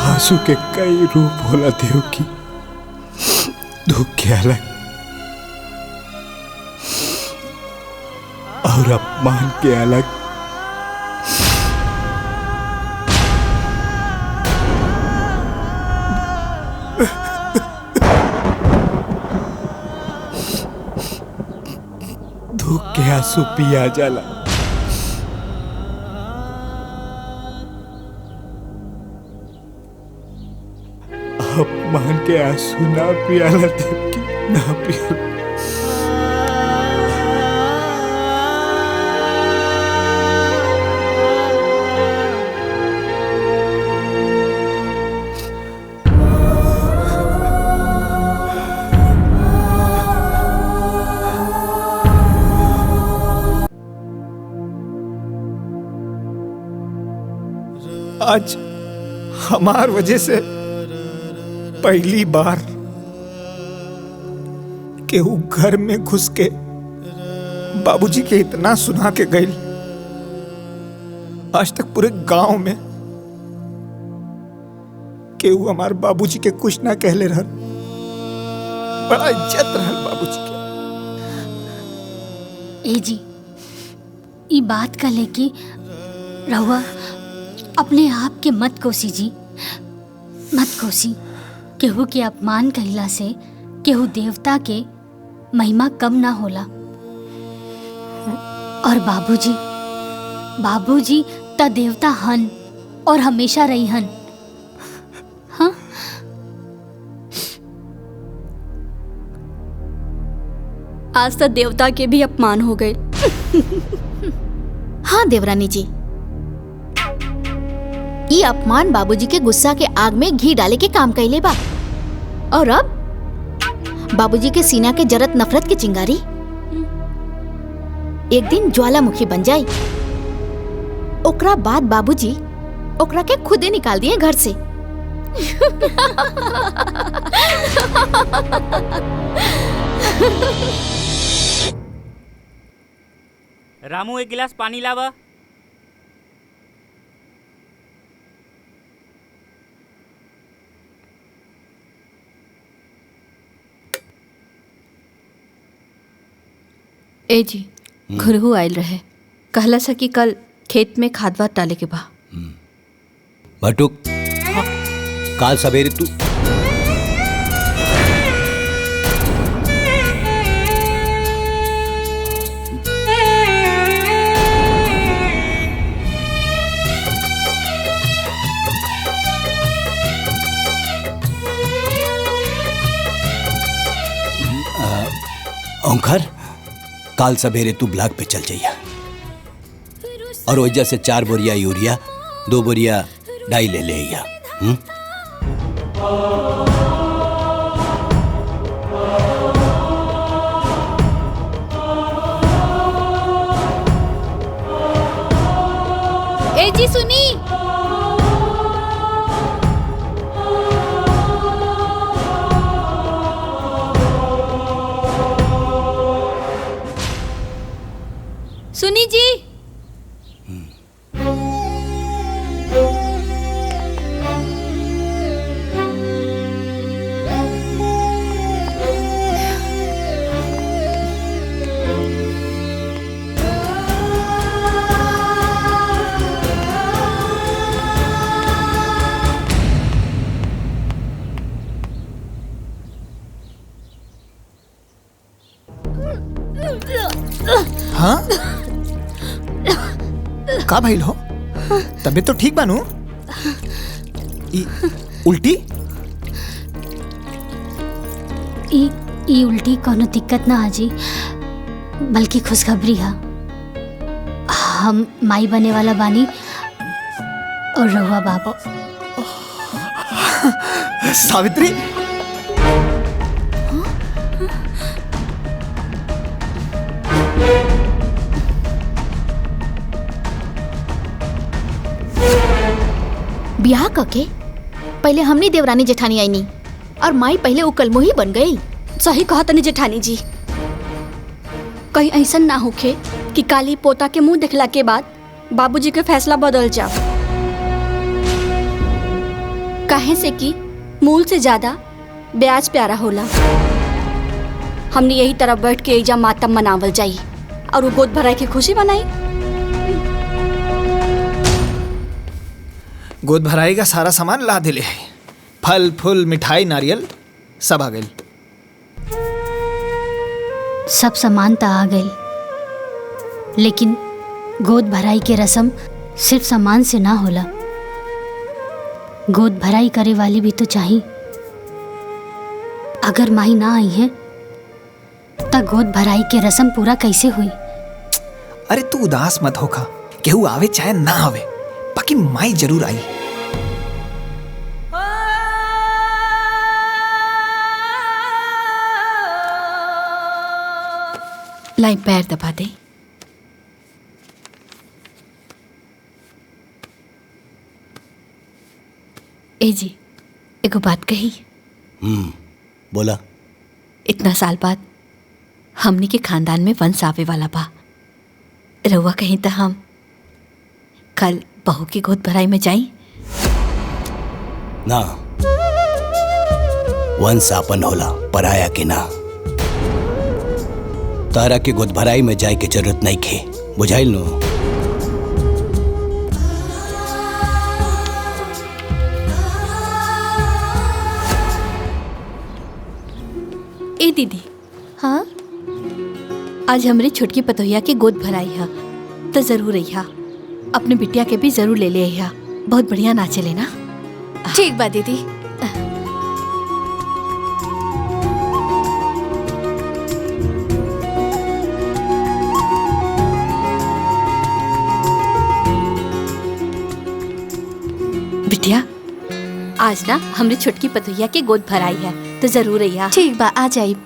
आंसू के कई रूप होला देव की, दुख के अलग और अपमान के अलग। दुख के आंसू पिया जाला, अपमान के आंसू ना पियाला देव की, ना पियाला। आज हमार वजह से पहली बार केहू घर में घुस के बाबूजी के इतना सुना के गई। आज तक पूरे गांव में केहू हमार बाबूजी के कुछ ना कहले रहल। बड़ा इज्जत रहल बाबूजी के। ए जी, ई बात का लेके रहुआ अपने आप के मत कोसी जी, मत कोसी। केहू के अपमान कहिला से केहू देवता के महिमा कम ना होला। और बाबूजी, बाबूजी त देवता हन और हमेशा रही हन। हाँ, आज तक देवता के भी अपमान हो गए। हाँ देवरानी जी, ये अपमान बाबूजी के गुस्सा के आग में घी डाले के काम कैले बा। और अब बाबूजी के सीना के जरत नफरत की चिंगारी एक दिन ज्वालामुखी बन जाई। ओकरा बाद बाबूजी ओकरा के खुदे निकाल दिए घर से। रामू एक गिलास पानी लावा। ए जी घुरहू आयल रहे, कहला सा कि कल खेत में खाद वाद डाले के बा। बटुक काल सवेरे तू ओंकार काल सवेरे तू ब्लॉक पे चल जाइया और वजह से 4 बोरिया यूरिया 2 बोरिया डाई ले लिया। ए जी सुनी, सुनी जी। हाँ का भइल हो? तबीयत तो ठीक बानू? उल्टी? ई उल्टी कोनो दिक्कत ना हाजी, बल्कि खुशखबरी है। हम माई बने वाला बानी और रहुआ बाबू। सावित्री, ब्याह करके पहले हमनी देवरानी जेठानी आईनी और माई पहले उकल मोही बन गई। सही कहा तनी जेठानी जी, कहीं ऐसा ना होखे कि काली पोता के मुंह देखला के बाद बाबूजी के फैसला बदल जाओ। काहे से कि मूल से ज्यादा ब्याज प्यारा होला। हमने यही तरह बैठ के एजा मातम मनावल जाई और वो गोद भराई की खुशी मनाई। गोद भराई का सारा सामान ला दिले है, फल फूल मिठाई नारियल सब आ गई। सब सामान तो आ गई, लेकिन गोद भराई के रस्म सिर्फ सामान से ना होला। गोद भराई करे वाली भी तो चाहिए। अगर माई ना आई है तो गोद भराई के रस्म पूरा कैसे हुई? अरे तू उदास मत होखा, केहू आवे चाहे ना आवे, बाकी माई जरूर आई। लाई पैर दबा दे। ए जी एगो बात कही। बोला। इतना साल बाद हमनी के खानदान में वंश आवे वाला बा। रउआ कहीं तो हम कल बहू की गोद भराई में जाई ना। वंश आपन होला, पराया के ना। तारा के गोद भराई में जाए के जरूरत नहीं खे, बुझाइल नो। ए दीदी, हाँ आज हमरे छोटकी पतोहिया के गोद भराई है तो जरूर रहिया। अपने बिटिया के भी जरूर ले ले आइया। बहुत बढ़िया नाचे लेना। ठीक बा दीदी। बिटिया आज ना हमने छोटकी पतोहिया के गोद भराई है तो जरूर अइहा। ठीक बा, आ जाई।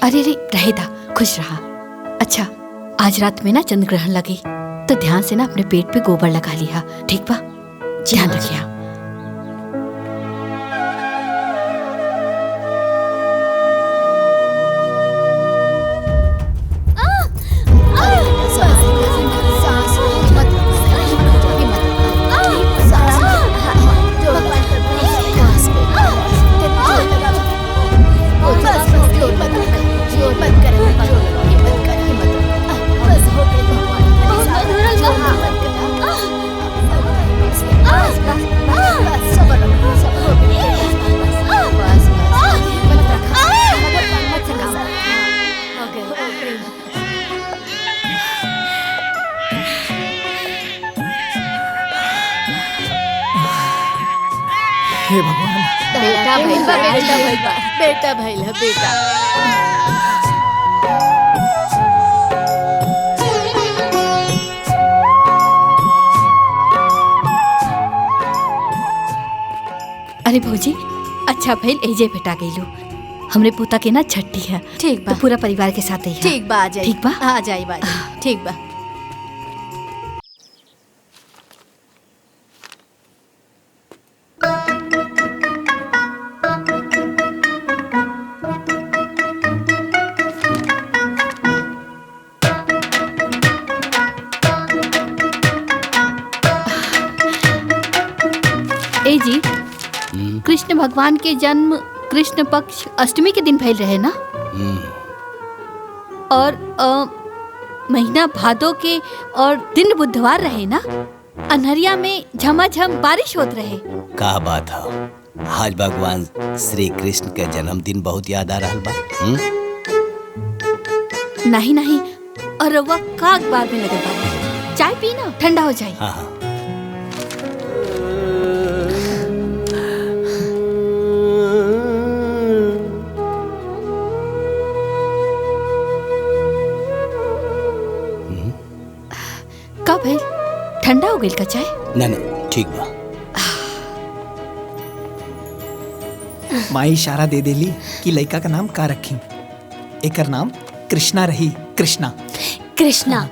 अरे रे रहेदा, खुश रहा। अच्छा आज रात में ना चंद्र ग्रहण लगी तो ध्यान से ना अपने पेट पे गोबर लगा लिया, ठीक बा? ध्यान रखिया। हे भगवान। बेटा भैला, बेटा भैला, बेटा भैला, बेटा। अरे भौजी, अच्छा भइल एजे बेटा गइलू। हमरे पोता के ना छठी है। ठीक बा। तो पूरा परिवार के साथ ही है। ठीक बा, आ जाई। ठीक बा, आ जाई बा। ठीक बा। ए जी, कृष्ण भगवान के जन्म कृष्ण पक्ष अष्टमी के दिन भइल रहे ना? और महीना भादो के और दिन बुधवार रहे ना? अनहरिया में झमाझम बारिश होत रहे। का बात है, आज भगवान श्री कृष्ण के जन्मदिन बहुत याद आ रहा बा। नहीं नहीं, और रउआ का अखबार में लगल बा? चाय पी ना, ठंडा हो जाए। हाँ हाँ। का भइल, ठंडा हो गइल का चाय? ना ना ठीक बा। माई इशारा दे देली कि लड़का का नाम का रखी। एकर नाम कृष्णा रही। कृष्णा। कृष्णा।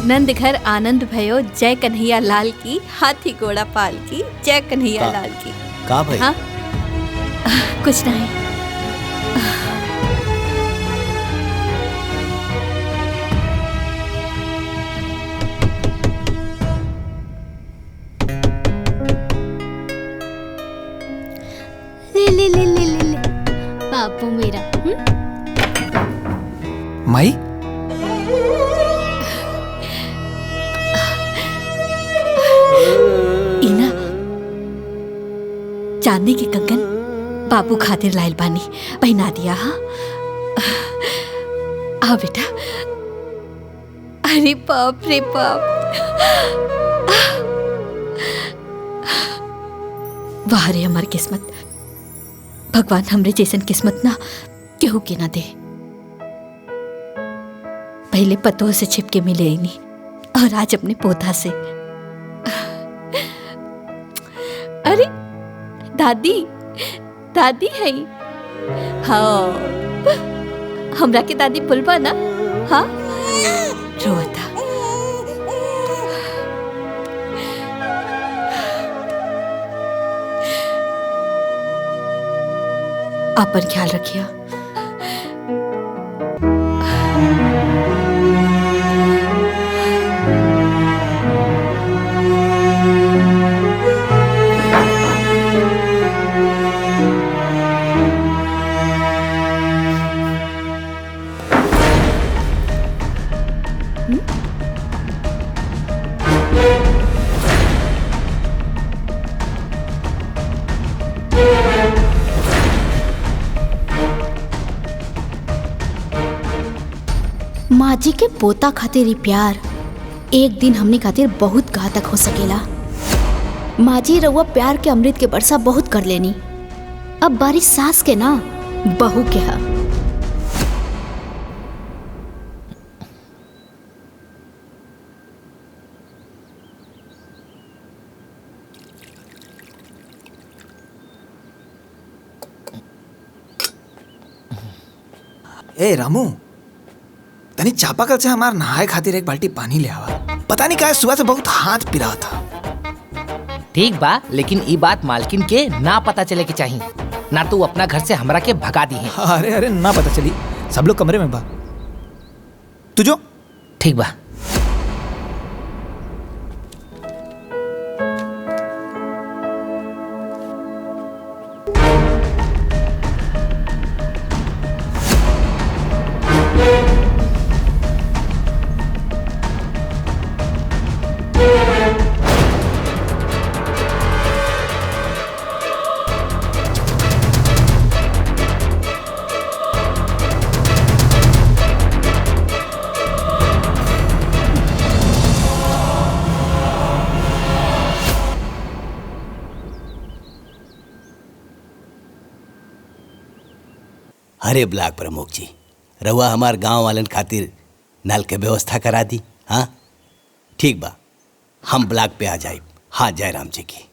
नंद घर आनंद भयो, जय कन्हैया लाल की, हाथी घोड़ा पाल की, जय कन्हैया लाल की। का भाई? हाँ? कुछ नहीं। ले ले ले ले ले ले बापू मेरा। माई इना चांदी के कंगन बाबू खातिर लाइल बानी, पहना दिया। हाँ आ बेटा। अरे बाप रे बाप, वाह रे हमार किस्मत। भगवान हमरे जैसन किस्मत ना केहू के ना दे। पहले पतों से छिपके मिले ही नहीं, और आज अपने पोता से। अरे दादी, दादी है। हाँ, हमरा के दादी बोलबा ना? हाँ रोता। आपन ख्याल रखिया। माँ जी के पोता खातिर ही प्यार एक दिन हमने खातिर बहुत घातक हो सकेला। माँ जी रउआ प्यार के अमृत के वर्षा बहुत कर लेनी, अब बारिश सास के ना बहू के हा। ए रामू, तनी चापाकल से हमार नहाए खातिर एक बाल्टी पानी ले आवा। पता नहीं क्या सुबह से बहुत हाथ पिरा था। ठीक बा, लेकिन ई बात मालकिन के ना पता चले के चाहिए, ना तू अपना घर से हमरा के भगा दी है। अरे अरे ना पता चली, सब लोग कमरे में बा। तू जो। ठीक बा। अरे ब्लॉक प्रमुख जी, रउआ हमार गांव वालन खातिर नल के व्यवस्था करा दी। हाँ ठीक बा, हम ब्लॉक पे आ जाए। हाँ जय राम जी की।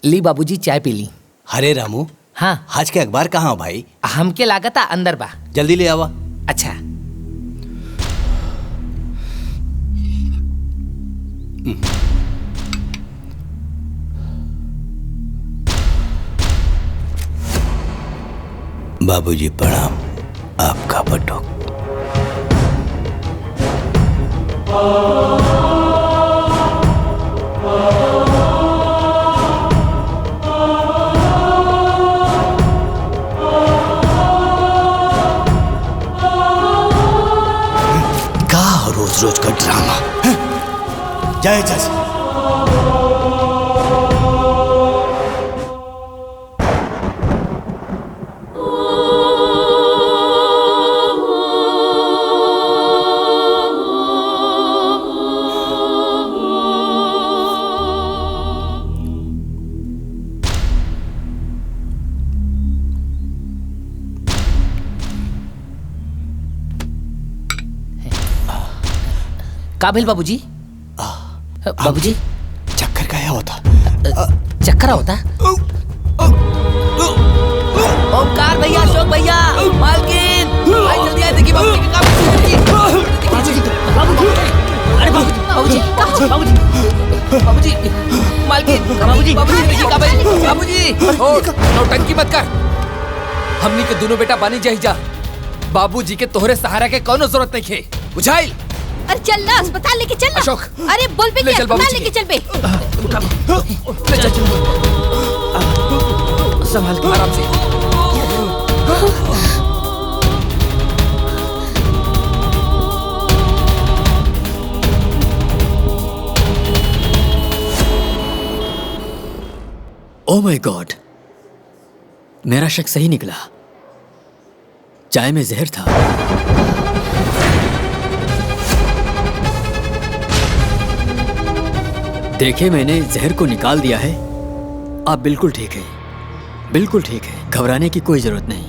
ली बाबूजी चाय पी ली। अरे रामू, हाँ आज के अखबार कहाँ हो भाई? हमके लागता अंदर बा। जल्दी ले आवा। अच्छा। बाबूजी प्रणाम। आपका बटुक। का रोज रोज का ड्रामा। जय जय। काबिल बाबूजी। बाबूजी चक्कर का होता? चक्कर होता? ओमकार भैया, अशोक भैया, मालकिन, भाई जल्दी आए, देखिए बाबूजी के काम। बाबूजी, अरे बाबूजी, बाबूजी, बाबूजी, मालकिन, बाबूजी, बाबूजी देखिए काबिल, बाबूजी। नौटंकी मत कर। हमनी के दोनों बेटा बानी जाही जा। बाबूजी के तोहरे सहारा के कोनो जरूरत नहीं है, बुझाइल? अरे चल ना, अस्पताल लेके चल ना। अशोक, अरे बोल पे ले चल बाबूजी लेके चल बे। ले चल, संभाल के आराम से। ओह माय गॉड, मेरा शक सही निकला। चाय में जहर था। देखे, मैंने जहर को निकाल दिया है। आप बिल्कुल ठीक है, बिल्कुल ठीक है। घबराने की कोई जरूरत नहीं।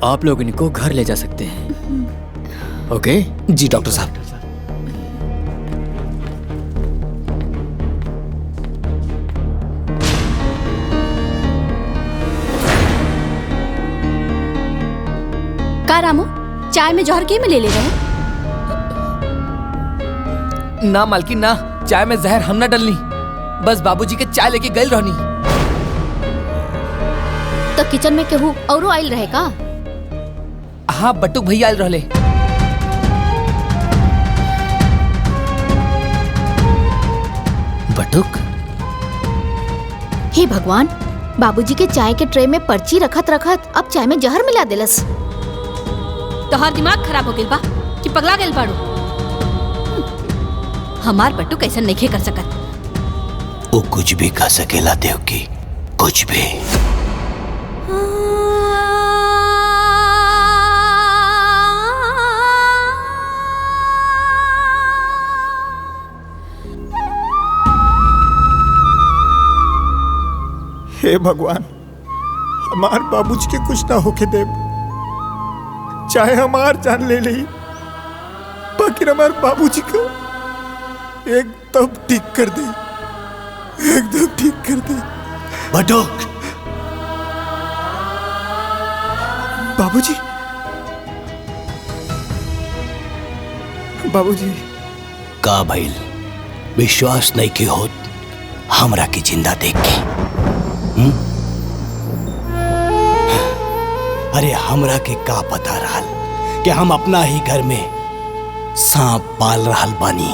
आप लोग इनको घर ले जा सकते हैं। ओके? जी डॉक्टर साहब। का रामू, चाय में जहर के में ले रहे? ना मालकिन ना, चाय में जहर हम ना डलनी, बस बाबूजी के चाय लेके गई रहनी। तो किचन में केहू औरो आइल रहे का? हाँ, बटुक भैया आइल रहले। बटुक? हे भगवान, बाबूजी के चाय के ट्रे में पर्ची रखत रखत अब चाय में जहर मिला देलस। तोहार दिमाग खराब हो गइल बा कि पगला गइल बाड़ू? हमार बट्टू कैसे नहीं कर सकत। वो कुछ भी कर सकेला देवकी, कुछ भी। हे भगवान, हमार बाबूजी के कुछ ना होके दे, चाहे हमार जान ले ली, बाकी हमार बाबूजी को एकदम ठीक कर दे, एकदम ठीक कर दे। बटुक! बाबूजी, बाबूजी। का भइल? विश्वास नहीं की होत हमरा की जिंदा देख के? अरे हमरा के का पता रहल कि हम अपना ही घर में सांप पाल रहल बानी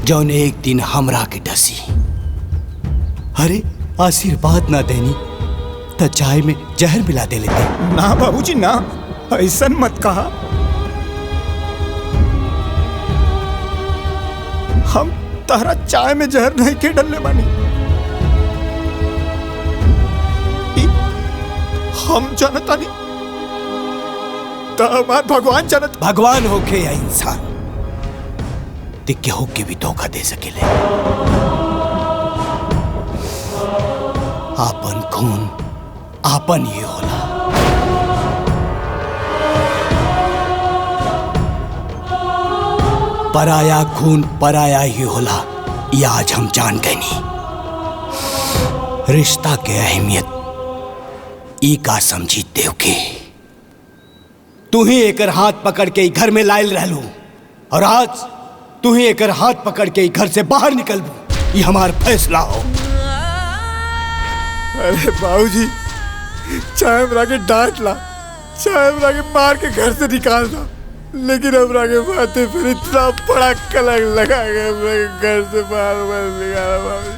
जौन एक दिन हमरा के डसी। अरे आशीर्वाद ना देनी तो चाय में जहर मिला दे लेते। ना बाबूजी ना, ऐसा मत कहा। हम तारा चाय में जहर नहीं के डलने बानी। हम जानता नहीं तो हमार भगवान जानत। भगवान होके या इंसान दिक्के होके भी धोखा दे सकेले। आपन खून आपन ये होला। पराया खून पराया ही होला, ये आज हम जान गए नी। रिश्ता के अहमियत ई का समझी देव के। तू ही एकर हाथ पकड़ के घर में लायल रहलू और आज तू ही एकर हाथ पकड़ के घर से बाहर निकलबू। ये हमार फैसला हो। अरे बाबूजी, चाहे हमरा के डांट ला, चाहे हमरा के मार के घर से निकाल दा, लेकिन हमरा के माथे पर इतना बड़ा कलंक लगा के हमरा के घर से बाहर मत निकाला बाबूजी।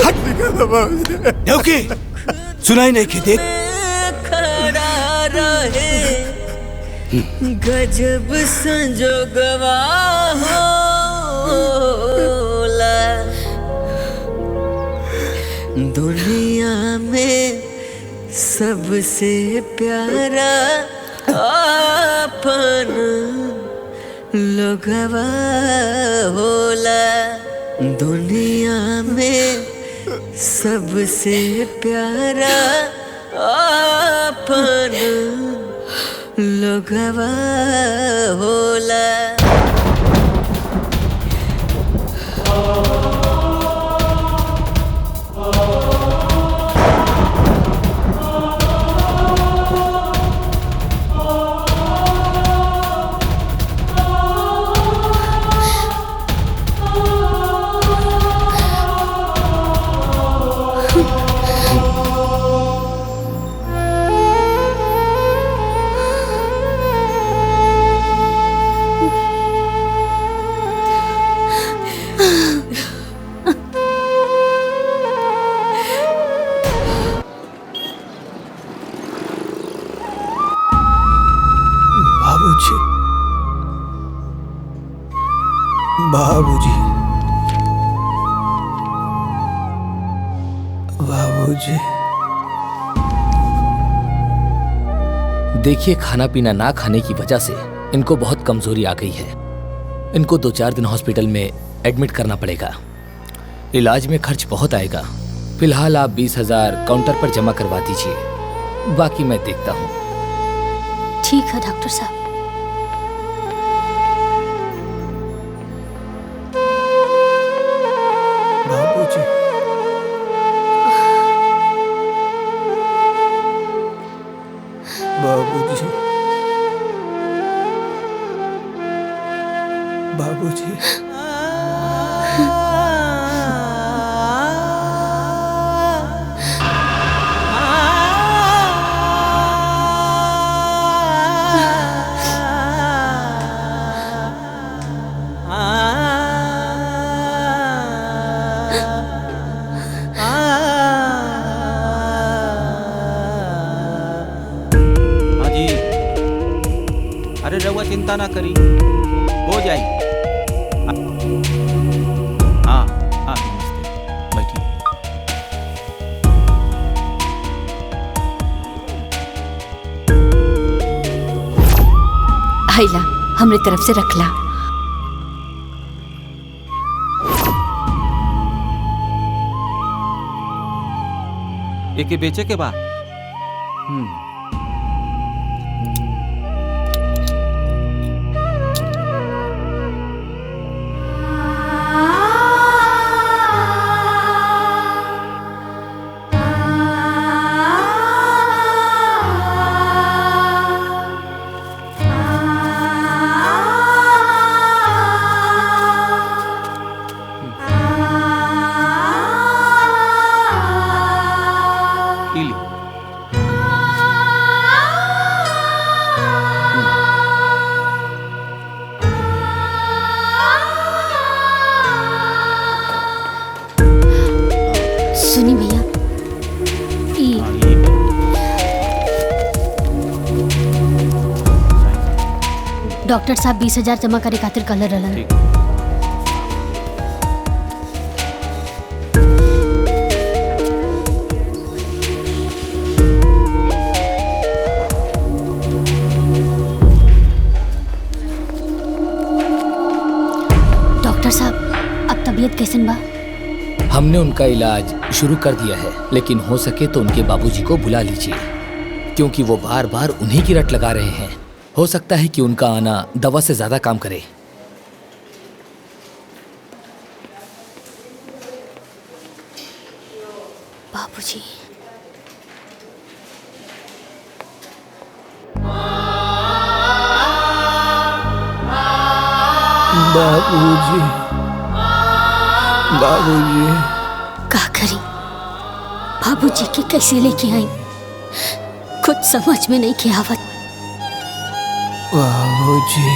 हट निकाला बाबूजी। देवकी सुनाई नहीं कि देख खड़ा रहे गजब संजोगवा होला। दुनिया में सबसे प्यारा अपन लोगवा होला। दुनिया में सबसे प्यारा अपन लोगवा होला। बाबूजी, बाबूजी, बाबूजी। देखिए, खाना पीना ना खाने की वजह से इनको बहुत कमजोरी आ गई है। इनको 2-4 दिन हॉस्पिटल में एडमिट करना पड़ेगा। इलाज में खर्च बहुत आएगा। फिलहाल आप 20,000 काउंटर पर जमा करवा दीजिए, बाकी मैं देखता हूँ। ठीक है डॉक्टर साहब। बाबूजी, बाबूजी, बाबूजी। हाँ जी, अरे रहुआ चिंता ना करी, हो जाए। हाँ हाँ, नमस्ते, बैठिए। हैला हमरे तरफ से रखला। एके बेचे के बा। पी ली। सुनी भैया, डॉक्टर साहब 20,000 जमा करे खातिर कलर रहलन। डॉक्टर साहब, अब तबीयत कैसन बा? हमने उनका इलाज शुरू कर दिया है, लेकिन हो सके तो उनके बाबूजी को बुला लीजिए, क्योंकि वो बार बार उन्हीं की रट लगा रहे हैं। हो सकता है कि उनका आना दवा से ज्यादा काम करे। बाबूजी, बाबूजी, बाबूजी। का करी? बाबूजी के कैसे लेके आई? कुछ समझ में नहीं के आवत। बाबूजी,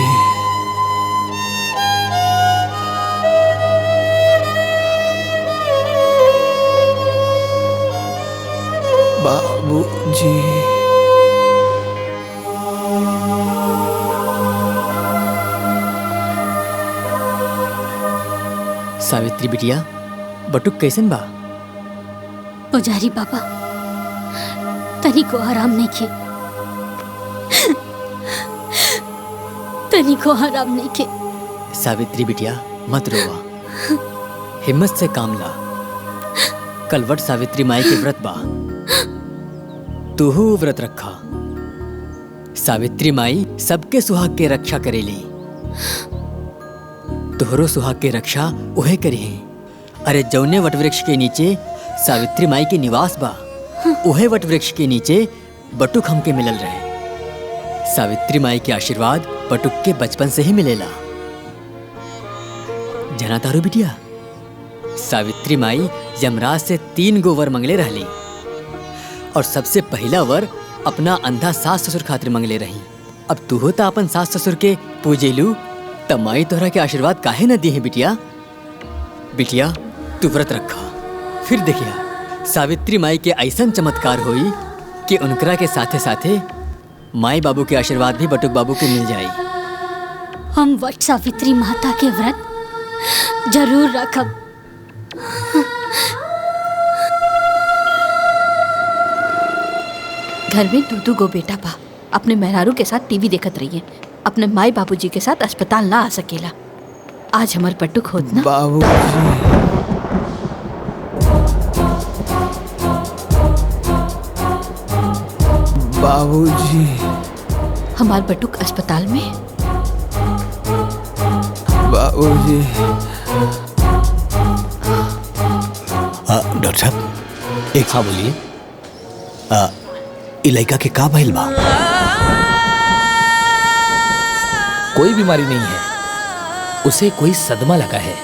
बाबूजी। सावित्री बिटिया, बटुक कैसन बा? पुजारी बाबा, तनी को आराम नहीं खे, तनी को आराम नहीं खे। सावित्री बिटिया मत रोवा, हिम्मत से काम ला। कल वट सावित्री माई के व्रत बा, तूहू व्रत रखा। सावित्री माई सबके सुहाग के रक्षा करेली, तोहरो सुहाग के रक्षा उहे करी। अरे जौने वटवृक्ष के नीचे सावित्री माई के निवास बा, उहे वटवृक्ष के नीचे बटुक हमके मिलल रहे। सावित्री माई के आशीर्वाद बटुक के बचपन से ही मिलेला। जना तारू बिटिया, सावित्री माई यमराज से 3 गो वर मंगले रहली, और सबसे पहला वर अपना अंधा सास ससुर खातिर मंगले रही। अब तू होता अपन सास ससुर के पूजेलू, तब माई तोहरा के आशीर्वाद काहे न दी है बिटिया। बिटिया तू व्रत रखा, फिर देखिया सावित्री माई के ऐसा चमत्कार होई कि उनकरा के साथे साथे माई बाबू के आशीर्वाद भी बटुक बाबू के मिल जाई। हम वट सावित्री माता के व्रत जरूर रखब। घर में 2-2 गो बेटा बा, अपने मेहरारू के साथ टीवी देखत रहिए, अपने माई बाबूजी के साथ अस्पताल ना आ सकेला। आज हमार बटुक होत ना। बाबूजी, हमार बटुक अस्पताल में। बाबूजी। डॉक्टर साहब, एक हाँ बोलिए। ई लड़का के का भइल बा? कोई बीमारी नहीं है, उसे कोई सदमा लगा है,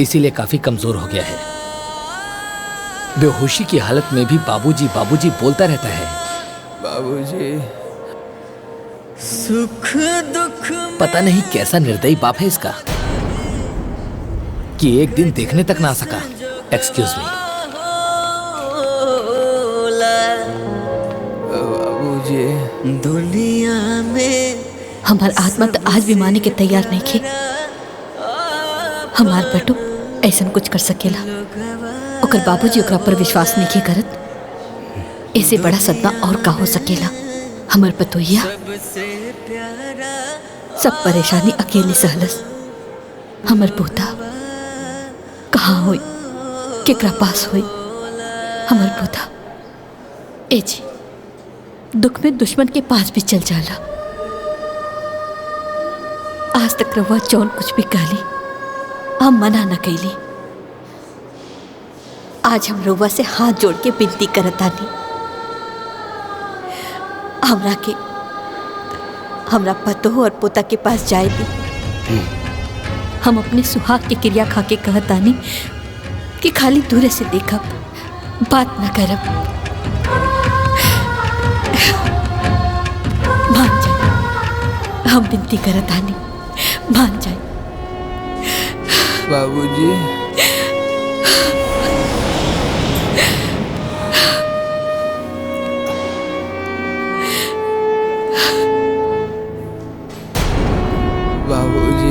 इसीलिए काफी कमजोर हो गया है। बेहोशी की हालत में भी बाबूजी बाबूजी बोलता रहता है। बाबूजी, सुख दुख पता नहीं कैसा निर्दयी बाप है इसका कि एक दिन देखने तक ना आ सका। Excuse me. बाबूजी, दुनिया में हमार आत्मा तो आज भी माने के तैयार नहीं थे। हमार बटुक ऐसा कुछ कर सकेला, ओकर बाबूजी ओकरा पर विश्वास नहीं करत। ऐसे बड़ा सदमा और का हो सकेला। हमार पतोहिया सब परेशानी अकेले सहलस। हमार पोता कहाँ होई, केकरा पास होई? हमार पोता ए जी दुख में दुश्मन के पास भी चल जाला। आज तक रवा जौन कुछ भी कहली हम मना न कैली। आज हम रवा से हाथ जोड़ के विनती करतानी, हमरा पतो और पोता के पास जाए दी। हम अपने सुहाग की क्रिया खा के कहतानी कि खाली दूर से देखब, बात न करब। हम विनती करत आनी, मान जाए। बाबूजी। बाबूजी।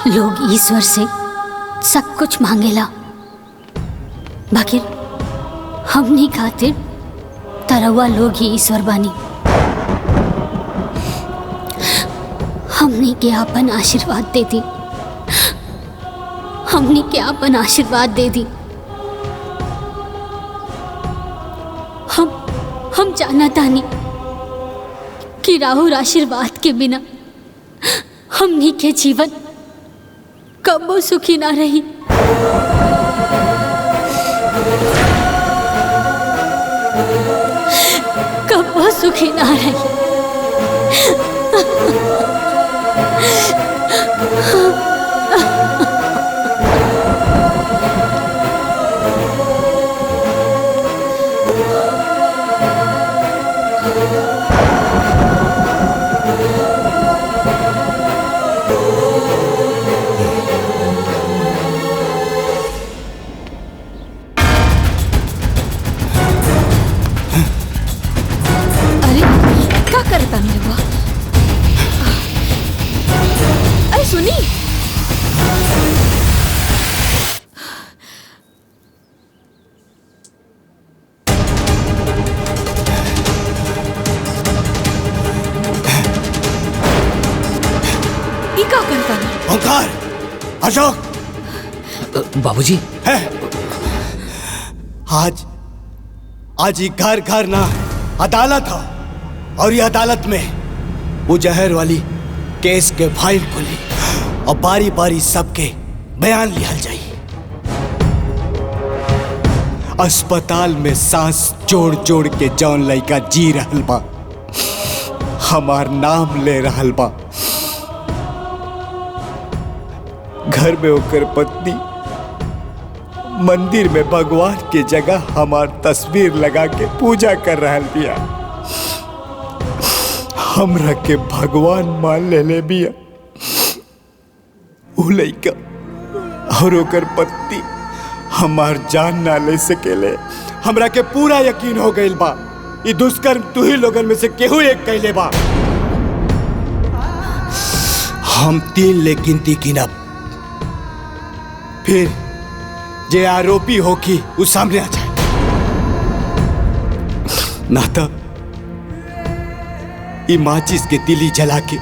लोग ईश्वर से सब कुछ मांगेला, बाकी हमनी खातिर तरवा लोग ही ईश्वर बानी। हमनी के आपन आशीर्वाद दे दी, हमनी के आपन आशीर्वाद दे दी। हम जाना तानी कि राहुल आशीर्वाद के बिना हमनी के जीवन कबो सुखी ना रही। कबो सुखी ना रही। क्या करता मेरे को? अरे सुनी, ये क्या करता है? ओंकार, अशोक, बाबूजी है आज ये घर घर ना अदालत हो, और ये अदालत में वो जहर वाली केस के फाइल खुली और बारी बारी सबके बयान लिहल जाई। अस्पताल में सांस जोड़ जोड़ के जौन लड़का जी रहल बा, हमार नाम ले रहल बा। घर में होकर पत्नी मंदिर में भगवान के जगह हमार तस्वीर लगा के पूजा कर रहल बिया। हमरा के भगवान मान ले बिया। उ लइका और ओकर पत्नी हमार जान ना ले सकेले। हमरा के पूरा यकीन हो गइल बा ये दुष्कर्म तू ही लोगन में से केहू एक कैले बा। हम 3 ले गिनती गिनब, फिर जे आरोपी होगी वो सामने आ जाए, ना तो ये माचिस के तिली जला के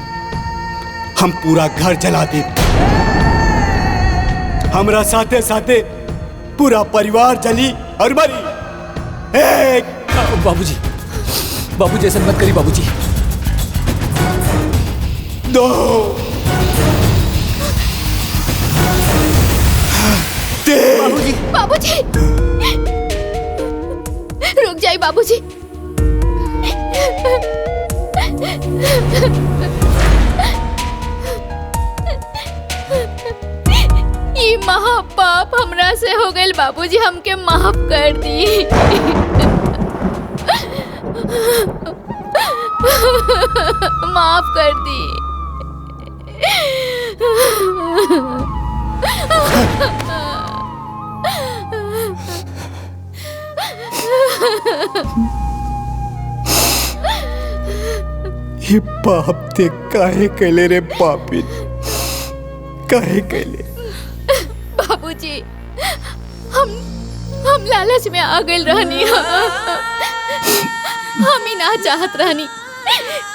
हम पूरा घर जला दे। हमरा साथे साथे पूरा परिवार जली और मरी। बाबूजी ऐसा मत करिए बाबूजी। 2 3 बाबूजी रुक जाइए बाबूजी। ये महापाप हमरा से हो गए बाबूजी, हमके माफ कर दी। माफ कर दी। ये पाप ते काहे कैले रे पापी, काहे कैले? बाबूजी हम लालच में आ गए रहनी। हम ही ना चाहत रहनी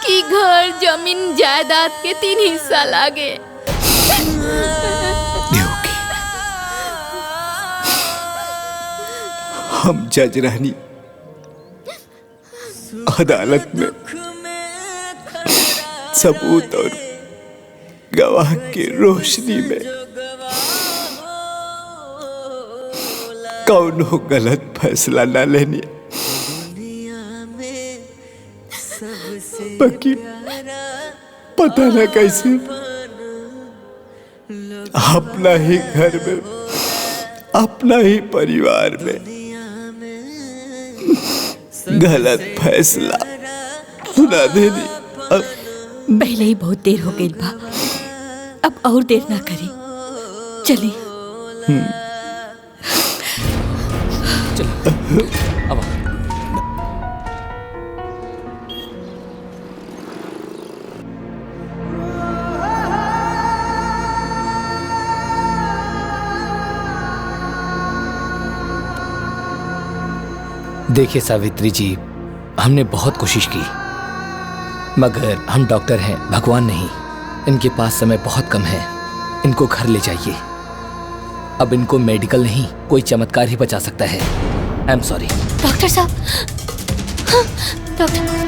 कि घर जमीन जायदाद के 3 हिस्सा लागे। हम जज रहनी, अदालत में सबूत और गवाह की रोशनी में कौनो गलत फैसला न लेनी। बाकी पता ना कैसे अपना ही घर में, अपना ही परिवार में गलत फैसला सुना देनी। अब पहले ही बहुत देर हो गई बा, अब और देर ना करी, चली। अब देखिए सावित्री जी, हमने बहुत कोशिश की, मगर हम डॉक्टर हैं, भगवान नहीं। इनके पास समय बहुत कम है, इनको घर ले जाइए। अब इनको मेडिकल नहीं, कोई चमत्कार ही बचा सकता है। I am sorry. डॉक्टर साहब, हाँ, डॉक्टर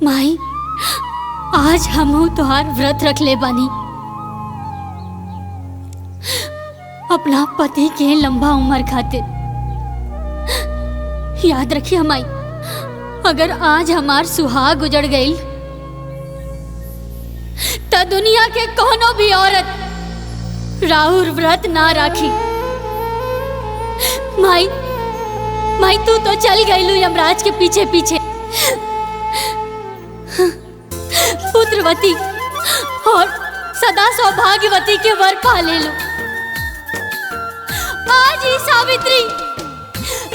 माई, आज हमहू तोहार व्रत रख ले बानी। अपना पति के लंबा उम्र खातिर याद रखिए माई, अगर आज हमार सुहाग उजड़ गई तो दुनिया के कोनो भी औरत राहुल व्रत ना राखी। माई, माई तू तो चल गई लू यमराज के पीछे पीछे, पुत्रवती और सदा सौभाग्यवती के वर पा ले लो। आज ही सावित्री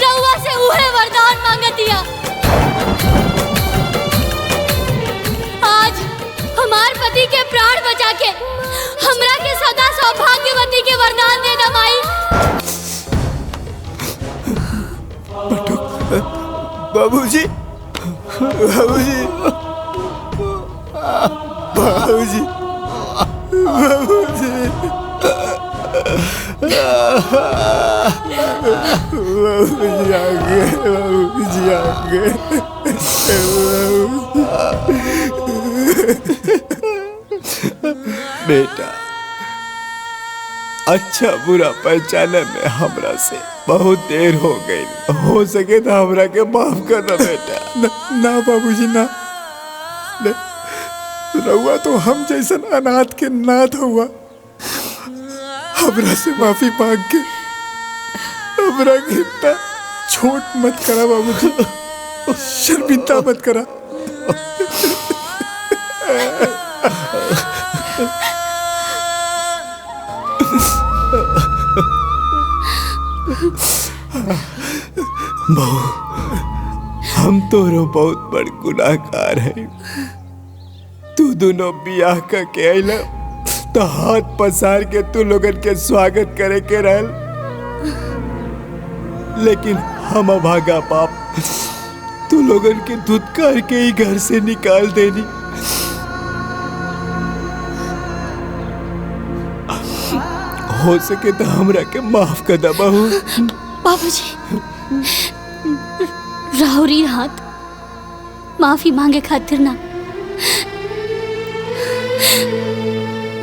रउआ से उहे वरदान मांगतिया। आज हमार पति के प्राण बचा के हमरा के सदा सौभाग्यवती के वरदान दे ना माई। बाबूजी, बाबूजी, बाबूजी, बाबूजी, बाबूजी आ गए, बाबूजी आ गए। बेटा, अच्छा बुरा पहचाने में हमरा से बहुत देर हो गई, हो सके तो हमरा के माफ कर दो बेटा। ना बाबूजी ना, रहुआ तो हम जैसन अनाथ के नाथ हुआ। हमरा से माफी मांग के हमरा के इतना छोट मत करा बाबूजी, शर्मिंदा मत करा। बहू, हम तोरो बहुत बड़ गुनाहगार है। तू दोनों बियाह का के आइला तो हाथ पसार के तू लोगन के स्वागत करे के रहल, लेकिन हम अभागा बाप तू लोगन के धुतकार के ही घर से निकाल देनी। हो सके तो हमरा के माफ कर दा बहू। बाबूजी, राहुरी हाथ माफी मांगे खातिर ना,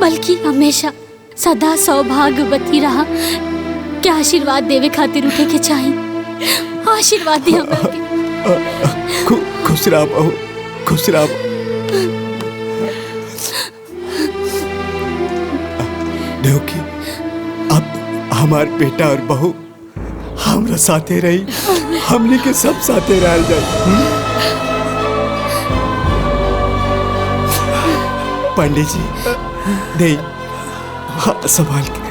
बल्कि हमेशा सदा सौभाग्यवती रहा के आशीर्वाद देवे खातिर उठे के चाहिए। आशीर्वाद दी हमरा के। खुश रह बहू, खुश रह। देवकी, हमार बेटा और बहू हमरा साथे रही, हमनी के सब साथे रह जाए। पंडित जी दे, हाँ, संभाल के।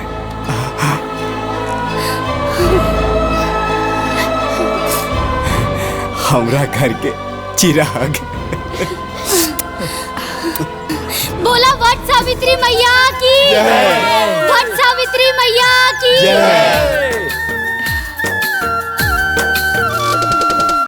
हमरा घर के चिराग। बोला वट सावित्री मैया की, वट सावित्री मैया की।